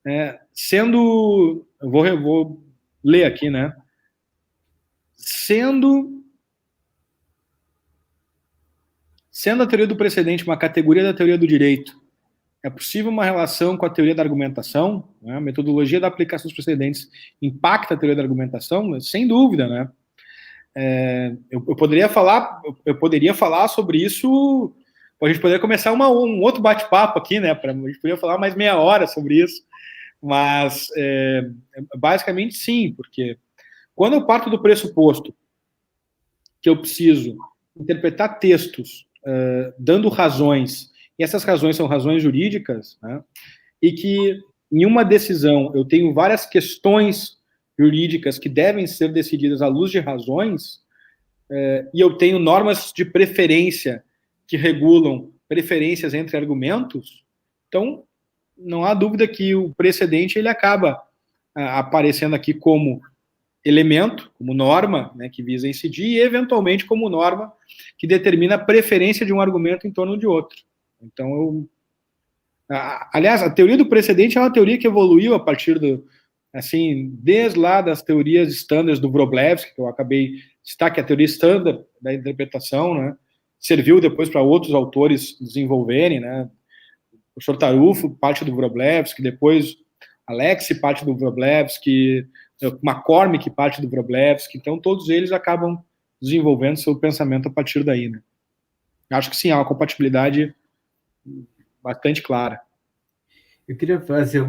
Eu vou ler aqui, né? Sendo a teoria do precedente uma categoria da teoria do direito, é possível uma relação com a teoria da argumentação? Né? A metodologia da aplicação dos precedentes impacta a teoria da argumentação? Sem dúvida, né? Eu poderia falar sobre isso. A gente poderia começar um outro bate-papo aqui, né? A gente poderia falar mais meia hora sobre isso, mas basicamente sim, porque quando eu parto do pressuposto que eu preciso interpretar textos dando razões, e essas razões são razões jurídicas, né? E que em uma decisão eu tenho várias questões jurídicas que devem ser decididas à luz de razões, e eu tenho normas de preferência que regulam preferências entre argumentos, então não há dúvida que o precedente ele acaba aparecendo aqui como elemento, como norma, né, que visa incidir, e eventualmente como norma que determina a preferência de um argumento em torno de outro. Então, aliás, a teoria do precedente é uma teoria que evoluiu a partir desde lá das teorias standards do Wroblewski, que eu acabei de citar, que é a teoria standard da interpretação, né, serviu depois para outros autores desenvolverem, né, o professor Tarufo, parte do Wroblewski, depois Alexi, parte do Wroblewski, McCormick, parte do Wroblewski. Então, todos eles acabam desenvolvendo seu pensamento a partir daí, né? Acho que sim, há uma compatibilidade bastante clara. Eu queria fazer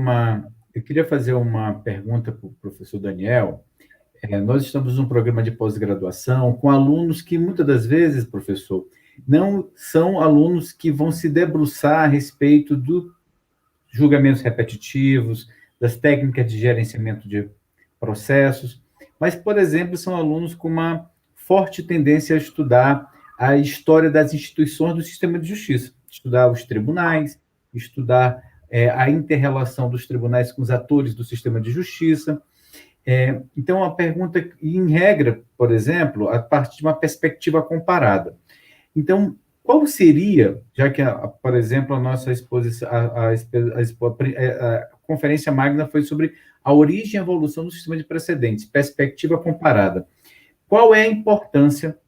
uma pergunta para o professor Daniel. Nós estamos num programa de pós-graduação com alunos que, muitas das vezes, professor, não são alunos que vão se debruçar a respeito dos julgamentos repetitivos, das técnicas de gerenciamento de processos, mas, por exemplo, são alunos com uma forte tendência a estudar a história das instituições do sistema de justiça, estudar os tribunais, estudar a inter-relação dos tribunais com os atores do sistema de justiça. Então, a pergunta, em regra, por exemplo, a partir de uma perspectiva comparada. Então, qual seria, já que, por exemplo, a nossa exposição, a conferência magna foi sobre a origem e evolução do sistema de precedentes, perspectiva comparada. Qual é a importância,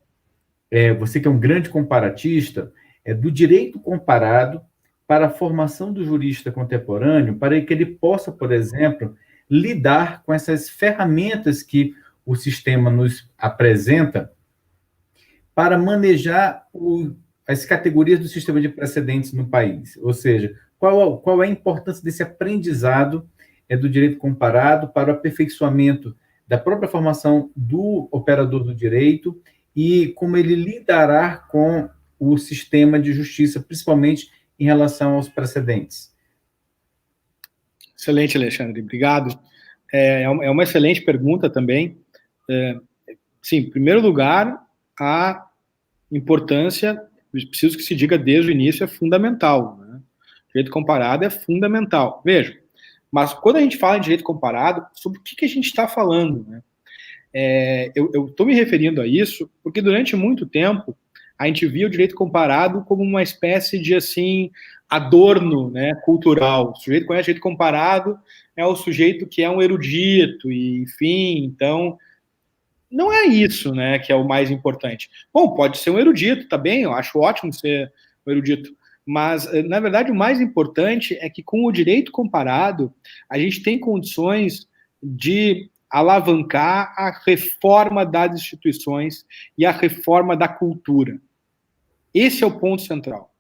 você que é um grande comparatista, do direito comparado para a formação do jurista contemporâneo, para que ele possa, por exemplo, lidar com essas ferramentas que o sistema nos apresenta para manejar as categorias do sistema de precedentes no país? Ou seja, qual é a importância desse aprendizado do direito comparado para o aperfeiçoamento da própria formação do operador do direito e como ele lidará com o sistema de justiça, principalmente em relação aos precedentes. Excelente, Alexandre, obrigado. É uma excelente pergunta também. Sim, em primeiro lugar, a importância, preciso que se diga desde o início, é fundamental, né? Direito comparado é fundamental. Veja, mas quando a gente fala em direito comparado, sobre o que a gente está falando, né? Eu estou me referindo a isso porque durante muito tempo a gente via o direito comparado como uma espécie de, assim, adorno, né, cultural. O sujeito que conhece direito comparado é o sujeito que é um erudito, e, enfim, então, não é isso, né, que é o mais importante. Bom, pode ser um erudito, tá bem, eu acho ótimo ser um erudito, mas, na verdade, o mais importante é que com o direito comparado, a gente tem condições de alavancar a reforma das instituições e a reforma da cultura. Esse é o ponto central.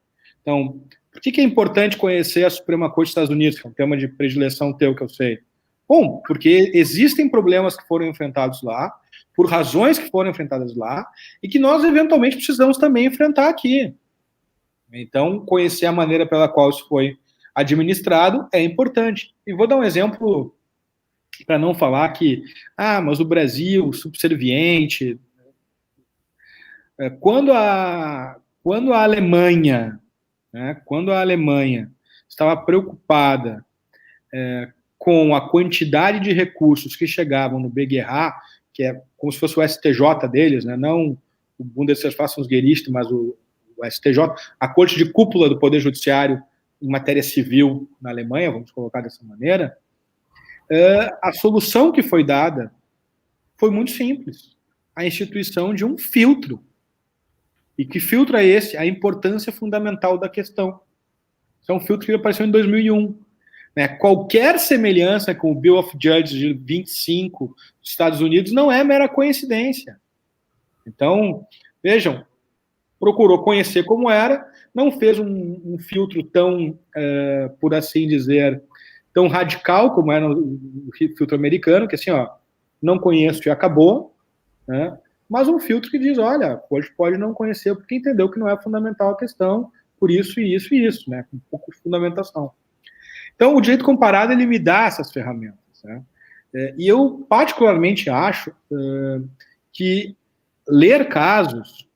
Então, por que é importante conhecer a Suprema Corte dos Estados Unidos, que é um tema de predileção teu, que eu sei? Bom, porque existem problemas que foram enfrentados lá, por razões que foram enfrentadas lá, e que nós, eventualmente, precisamos também enfrentar aqui. Então, conhecer a maneira pela qual isso foi administrado é importante. E vou dar um exemplo para não falar que, mas o Brasil, subserviente. Quando a Alemanha, né, quando a Alemanha estava preocupada com a quantidade de recursos que chegavam no BGH, que é como se fosse o STJ deles, né, não o Bundesverfassungsgericht, mas o STJ, a corte de cúpula do Poder Judiciário em matéria civil na Alemanha, vamos colocar dessa maneira, a solução que foi dada foi muito simples. A instituição de um filtro. E que filtro é esse? A importância fundamental da questão. Esse é um filtro que apareceu em 2001. Né? Qualquer semelhança com o Bill of Judges de 25 dos Estados Unidos não é mera coincidência. Então, vejam, procurou conhecer como era, não fez um filtro tão, por assim dizer, tão radical como era o filtro americano, que assim, não conheço e acabou, né? Mas um filtro que diz, olha, pode não conhecer porque entendeu que não é fundamental a questão, por isso e isso e isso, né? Com um pouco de fundamentação. Então, o direito comparado, ele me dá essas ferramentas, né? E eu, particularmente, acho que ler casos,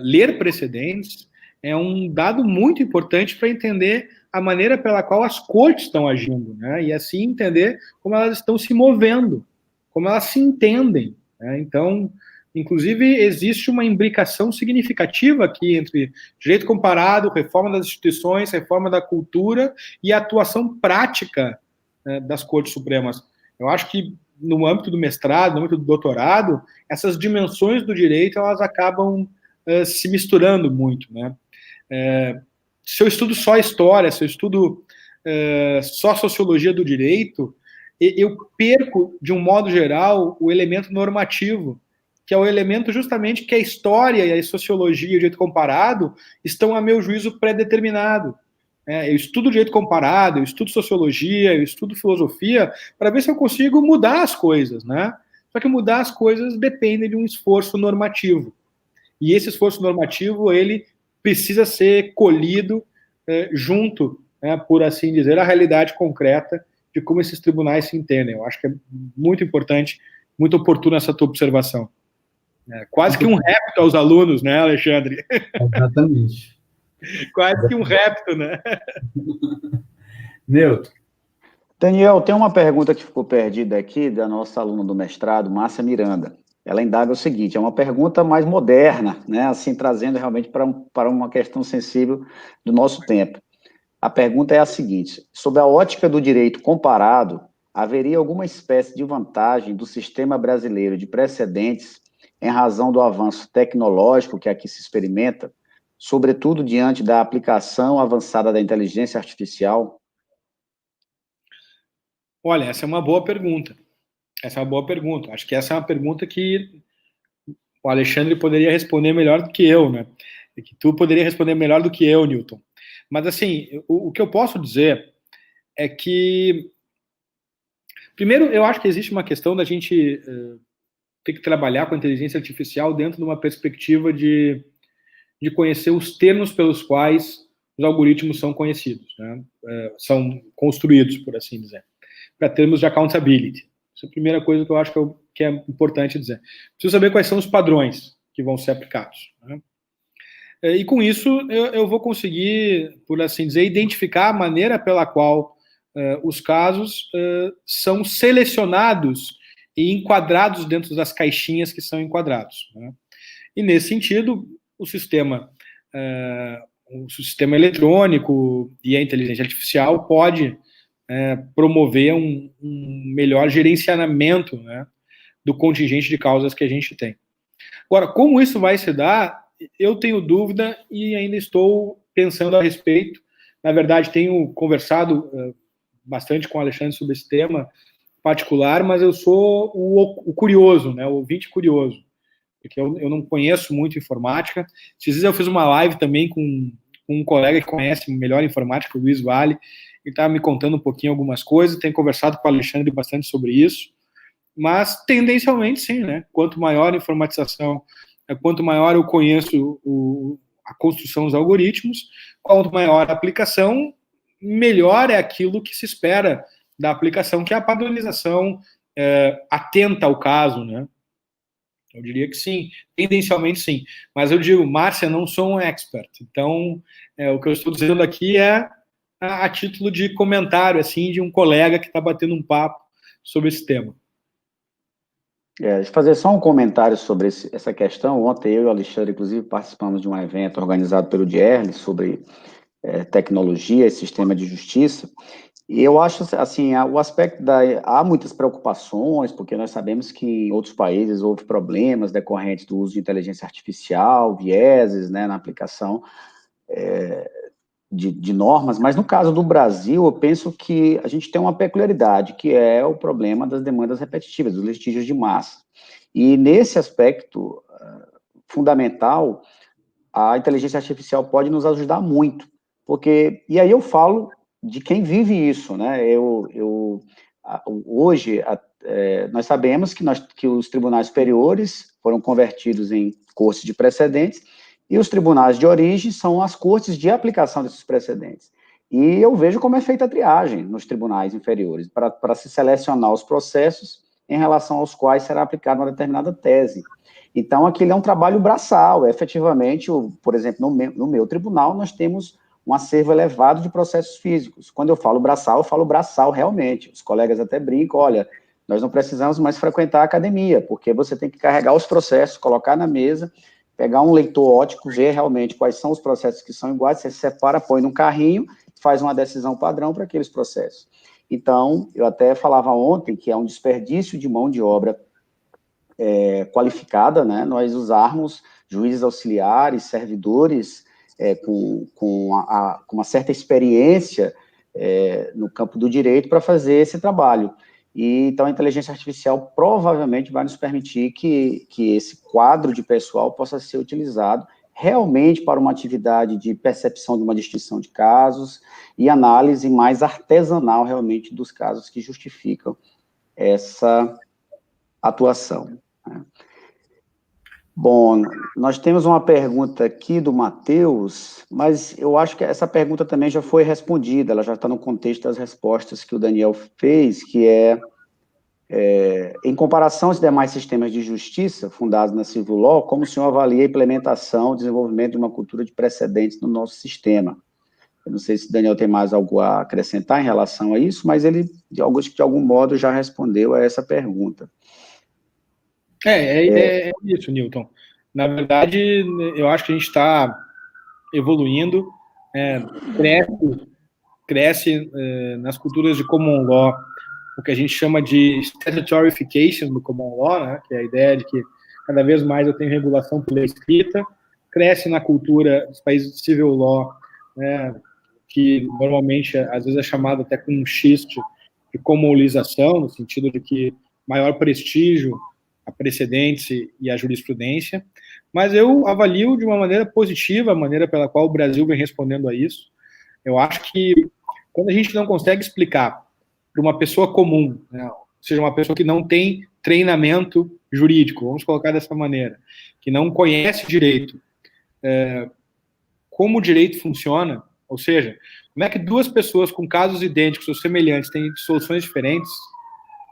ler precedentes, é um dado muito importante para entender a maneira pela qual as cortes estão agindo, né? E assim entender como elas estão se movendo, como elas se entendem. Né? Então, inclusive, existe uma imbricação significativa aqui entre direito comparado, reforma das instituições, reforma da cultura e a atuação prática, né, das cortes supremas. Eu acho que no âmbito do mestrado, no âmbito do doutorado, essas dimensões do direito elas acabam se misturando muito, né? Se eu estudo só história, se eu estudo só sociologia do direito, eu perco, de um modo geral, o elemento normativo, que é o elemento justamente que a história e a sociologia e o direito comparado estão, a meu juízo, pré-determinado. Eu estudo direito comparado, eu estudo sociologia, eu estudo filosofia, para ver se eu consigo mudar as coisas, né? Só que mudar as coisas depende de um esforço normativo. E esse esforço normativo, ele precisa ser colhido junto, né, por assim dizer, à realidade concreta de como esses tribunais se entendem. Eu acho que é muito importante, muito oportuna essa tua observação. Quase que um repto aos alunos, né, Alexandre? Exatamente. Quase que um repto, né? Newton. Daniel, tem uma pergunta que ficou perdida aqui da nossa aluna do mestrado, Márcia Miranda. Ela indaga o seguinte, é uma pergunta mais moderna, né, assim, trazendo realmente para uma questão sensível do nosso tempo. A pergunta é a seguinte, sob a ótica do direito comparado, haveria alguma espécie de vantagem do sistema brasileiro de precedentes em razão do avanço tecnológico que aqui se experimenta, sobretudo diante da aplicação avançada da inteligência artificial? Olha, essa é uma boa pergunta. Essa é uma boa pergunta. Acho que essa é uma pergunta que o Alexandre poderia responder melhor do que eu, né? E que tu poderia responder melhor do que eu, Newton. Mas, assim, o que eu posso dizer é que Primeiro, eu acho que existe uma questão da gente ter que trabalhar com a inteligência artificial dentro de uma perspectiva de conhecer os termos pelos quais os algoritmos são conhecidos, né? São construídos, por assim dizer, para termos de accountability. Essa é a primeira coisa que eu acho que é importante dizer. Preciso saber quais são os padrões que vão ser aplicados, né? E com isso eu vou conseguir, por assim dizer, identificar a maneira pela qual os casos são selecionados e enquadrados dentro das caixinhas que são enquadrados, né? E nesse sentido, o sistema eletrônico e a inteligência artificial pode promover um melhor gerenciamento, né, do contingente de causas que a gente tem. Agora, como isso vai se dar, eu tenho dúvida e ainda estou pensando a respeito. Na verdade, tenho conversado bastante com o Alexandre sobre esse tema particular, mas eu sou o curioso, né, o ouvinte curioso, porque eu não conheço muito informática. Esses dias eu fiz uma live também com um colega que conhece melhor informática, o Luiz Vale, e estava me contando um pouquinho algumas coisas, tenho conversado com o Alexandre bastante sobre isso, mas tendencialmente sim, né? Quanto maior a informatização, quanto maior eu conheço a construção dos algoritmos, quanto maior a aplicação, melhor é aquilo que se espera da aplicação, que é a padronização atenta ao caso, né? Eu diria que sim, tendencialmente sim. Mas eu digo, Márcia, não sou um expert. Então, o que eu estou dizendo aqui é a título de comentário, assim, de um colega que está batendo um papo sobre esse tema. Deixa eu fazer só um comentário sobre essa questão. Ontem eu e o Alexandre, inclusive, participamos de um evento organizado pelo DIERL sobre tecnologia e sistema de justiça. E eu acho, assim, o aspecto há muitas preocupações, porque nós sabemos que em outros países houve problemas decorrentes do uso de inteligência artificial, vieses, né, na aplicação de normas, mas no caso do Brasil, eu penso que a gente tem uma peculiaridade, que é o problema das demandas repetitivas, dos litígios de massa. E nesse aspecto fundamental, a inteligência artificial pode nos ajudar muito, porque, e aí eu falo de quem vive isso, né? Hoje, nós sabemos que os tribunais superiores foram convertidos em cortes de precedentes, e os tribunais de origem são as cortes de aplicação desses precedentes. E eu vejo como é feita a triagem nos tribunais inferiores, para se selecionar os processos em relação aos quais será aplicada uma determinada tese. Então, aquilo é um trabalho braçal, efetivamente, por exemplo, no meu tribunal, nós temos um acervo elevado de processos físicos. Quando eu falo braçal realmente. Os colegas até brincam, olha, nós não precisamos mais frequentar a academia, porque você tem que carregar os processos, colocar na mesa, pegar um leitor óptico, ver realmente quais são os processos que são iguais, você separa, põe num carrinho, faz uma decisão padrão para aqueles processos. Então, eu até falava ontem que é um desperdício de mão de obra qualificada, né, nós usarmos juízes auxiliares, servidores com uma certa experiência no campo do direito para fazer esse trabalho. E, então, a inteligência artificial provavelmente vai nos permitir que esse quadro de pessoal possa ser utilizado realmente para uma atividade de percepção de uma distinção de casos e análise mais artesanal, realmente, dos casos que justificam essa atuação. Bom, nós temos uma pergunta aqui do Matheus, mas eu acho que essa pergunta também já foi respondida, ela já está no contexto das respostas que o Daniel fez, que em comparação aos demais sistemas de justiça fundados na Civil Law, como o senhor avalia a implementação e desenvolvimento de uma cultura de precedentes no nosso sistema? Eu não sei se o Daniel tem mais algo a acrescentar em relação a isso, mas ele, de algum modo, já respondeu a essa pergunta. É isso, Newton. Na verdade, eu acho que a gente está evoluindo, cresce nas culturas de common law, o que a gente chama de statutoryfication do common law, né, que é a ideia de que cada vez mais eu tenho regulação por lei escrita, cresce na cultura dos países de civil law, né, que normalmente, às vezes, é chamado até com um xiste de commonlização, no sentido de que maior prestígio a precedentes e a jurisprudência, mas eu avalio de uma maneira positiva a maneira pela qual o Brasil vem respondendo a isso. Eu acho que quando a gente não consegue explicar para uma pessoa comum, né, seja, uma pessoa que não tem treinamento jurídico, vamos colocar dessa maneira, que não conhece direito, como o direito funciona, ou seja, como é que duas pessoas com casos idênticos ou semelhantes têm soluções diferentes,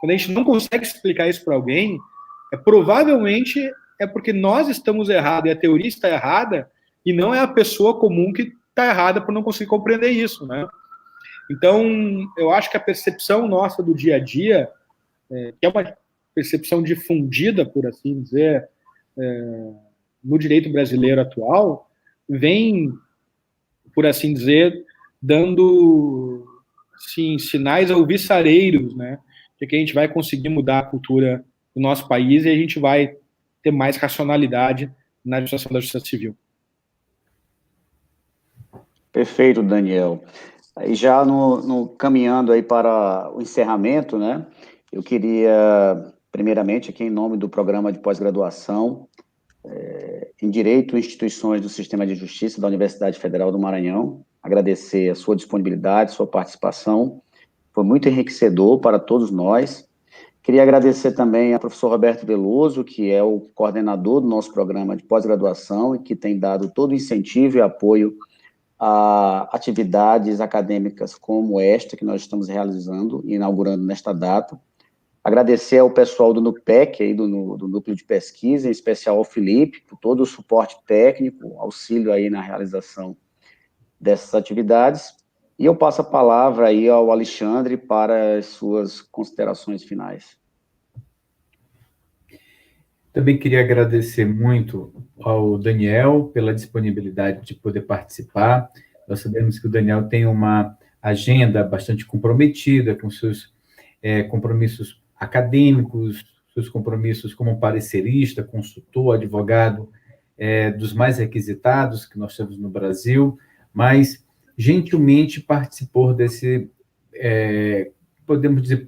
quando a gente não consegue explicar isso para alguém, provavelmente é porque nós estamos errados e a teoria está errada, e não é a pessoa comum que está errada por não conseguir compreender isso, né? Então, eu acho que a percepção nossa do dia a dia, que é uma percepção difundida, por assim dizer, no direito brasileiro atual, vem, por assim dizer, dando sim, sinais alvissareiros, né, de que a gente vai conseguir mudar a cultura do nosso país e a gente vai ter mais racionalidade na administração da justiça civil. Perfeito, Daniel. Aí já caminhando aí para o encerramento, né, eu queria, primeiramente, aqui em nome do programa de pós-graduação em Direito e Instituições do Sistema de Justiça da Universidade Federal do Maranhão, agradecer a sua disponibilidade, sua participação, foi muito enriquecedor para todos nós. Queria agradecer também ao professor Roberto Veloso, que é o coordenador do nosso programa de pós-graduação e que tem dado todo o incentivo e apoio a atividades acadêmicas como esta que nós estamos realizando e inaugurando nesta data. Agradecer ao pessoal do NUPEC, aí do Núcleo de Pesquisa, em especial ao Felipe, por todo o suporte técnico, auxílio aí na realização dessas atividades. E eu passo a palavra aí ao Alexandre para as suas considerações finais. Também queria agradecer muito ao Daniel pela disponibilidade de poder participar. Nós sabemos que o Daniel tem uma agenda bastante comprometida com seus compromissos acadêmicos, seus compromissos como parecerista, consultor, advogado, dos mais requisitados que nós temos no Brasil, mas gentilmente participou desse, podemos dizer,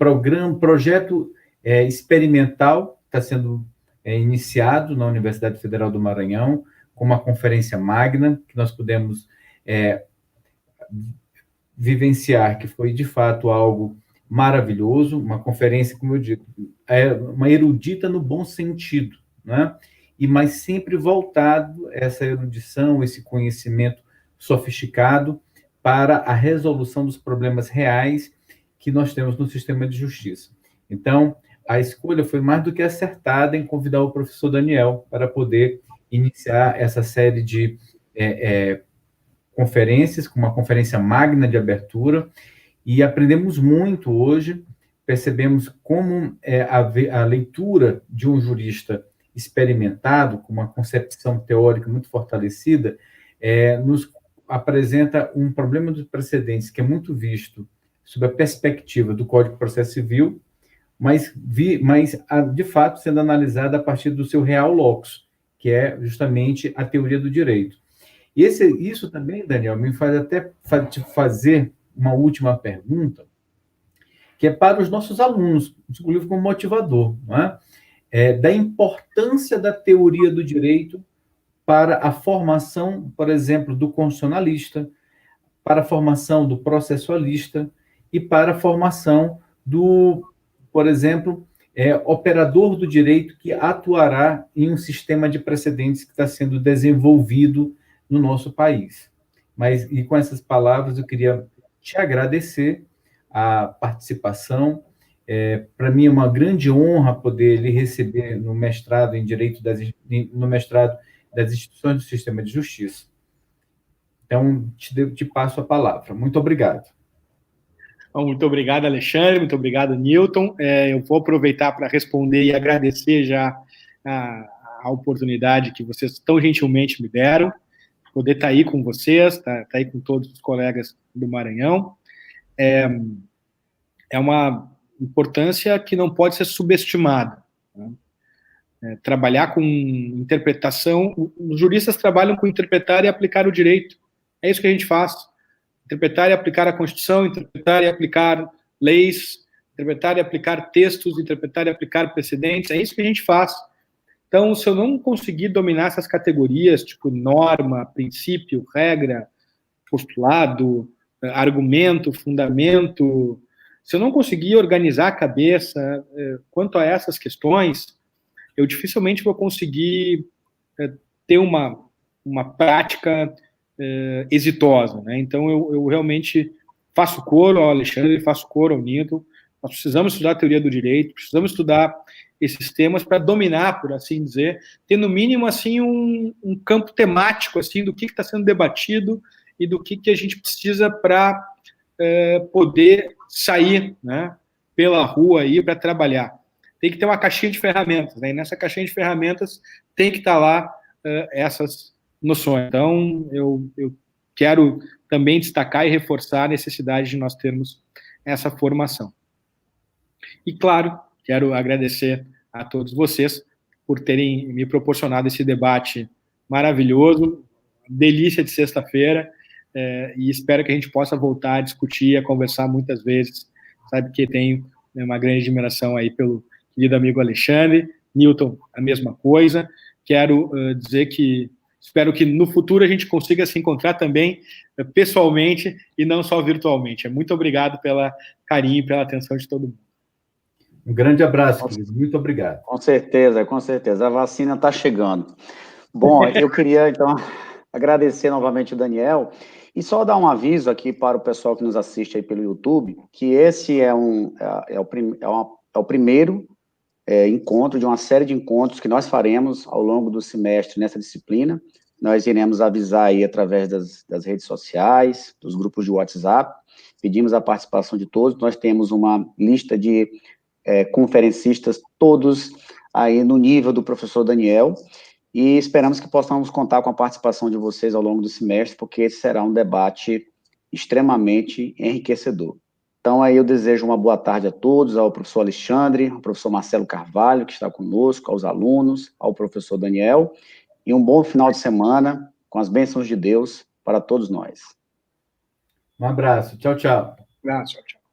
projeto experimental que está sendo iniciado na Universidade Federal do Maranhão, com uma conferência magna, que nós pudemos vivenciar, que foi, de fato, algo maravilhoso, uma conferência, como eu digo, uma erudita no bom sentido, né? Mas sempre voltado essa erudição, esse conhecimento sofisticado para a resolução dos problemas reais que nós temos no sistema de justiça. Então, a escolha foi mais do que acertada em convidar o professor Daniel para poder iniciar essa série de conferências, com uma conferência magna de abertura, e aprendemos muito hoje, percebemos como a leitura de um jurista experimentado, com uma concepção teórica muito fortalecida, nos apresenta um problema dos precedentes que é muito visto sob a perspectiva do Código de Processo Civil, mas de fato sendo analisada a partir do seu real locus, que é justamente a teoria do direito. E isso também, Daniel, me faz até te fazer uma última pergunta, que é para os nossos alunos, inclusive como motivador, não é? Da importância da teoria do direito para a formação, por exemplo, do constitucionalista, para a formação do processualista e para a formação do, por exemplo, operador do direito que atuará em um sistema de precedentes que está sendo desenvolvido no nosso país. E com essas palavras eu queria te agradecer a participação. Para mim é uma grande honra poder lhe receber no mestrado em Direito no mestrado das Instituições do Sistema de Justiça. Então, te passo a palavra. Muito obrigado. Muito obrigado, Alexandre. Muito obrigado, Newton. Eu vou aproveitar para responder e agradecer já a oportunidade que vocês tão gentilmente me deram, poder estar aí com vocês, estar aí com todos os colegas do Maranhão. É uma importância que não pode ser subestimada, né? Trabalhar com interpretação, os juristas trabalham com interpretar e aplicar o direito. É isso que a gente faz. Interpretar e aplicar a Constituição, interpretar e aplicar leis, interpretar e aplicar textos, interpretar e aplicar precedentes. É isso que a gente faz. Então, se eu não conseguir dominar essas categorias, tipo norma, princípio, regra, postulado, argumento, fundamento, se eu não conseguir organizar a cabeça quanto a essas questões, eu dificilmente vou conseguir ter uma prática exitosa, né? Então, eu realmente faço coro ao Alexandre, faço coro ao Newton. Nós precisamos estudar a teoria do direito, precisamos estudar esses temas para dominar, por assim dizer, ter no mínimo assim um campo temático assim do que está sendo debatido e do que a gente precisa para poder sair, né, pela rua aí para trabalhar. Tem que ter uma caixinha de ferramentas, né? E nessa caixinha de ferramentas tem que estar lá essas noções. Então, eu quero também destacar e reforçar a necessidade de nós termos essa formação. E, claro, quero agradecer a todos vocês por terem me proporcionado esse debate maravilhoso, delícia de sexta-feira, e espero que a gente possa voltar a discutir, a conversar muitas vezes. Sabe que tenho uma grande admiração aí pelo querido amigo Alexandre, Newton, a mesma coisa. Quero dizer que espero que no futuro a gente consiga se encontrar também pessoalmente e não só virtualmente. Muito obrigado pela carinho e pela atenção de todo mundo. Um grande abraço, querido. Muito obrigado. Com certeza, com certeza. A vacina está chegando. Bom, eu queria, então, agradecer novamente o Daniel e só dar um aviso aqui para o pessoal que nos assiste aí pelo YouTube, que esse é o primeiro encontro de uma série de encontros que nós faremos ao longo do semestre nessa disciplina. Nós iremos avisar aí através das redes sociais, dos grupos de WhatsApp, pedimos a participação de todos. Nós temos uma lista de conferencistas, todos aí no nível do professor Daniel, e esperamos que possamos contar com a participação de vocês ao longo do semestre, porque esse será um debate extremamente enriquecedor. Então, aí eu desejo uma boa tarde a todos, ao professor Alexandre, ao professor Marcelo Carvalho, que está conosco, aos alunos, ao professor Daniel, e um bom final de semana, com as bênçãos de Deus para todos nós. Um abraço. Tchau, tchau. Um abraço, tchau, tchau.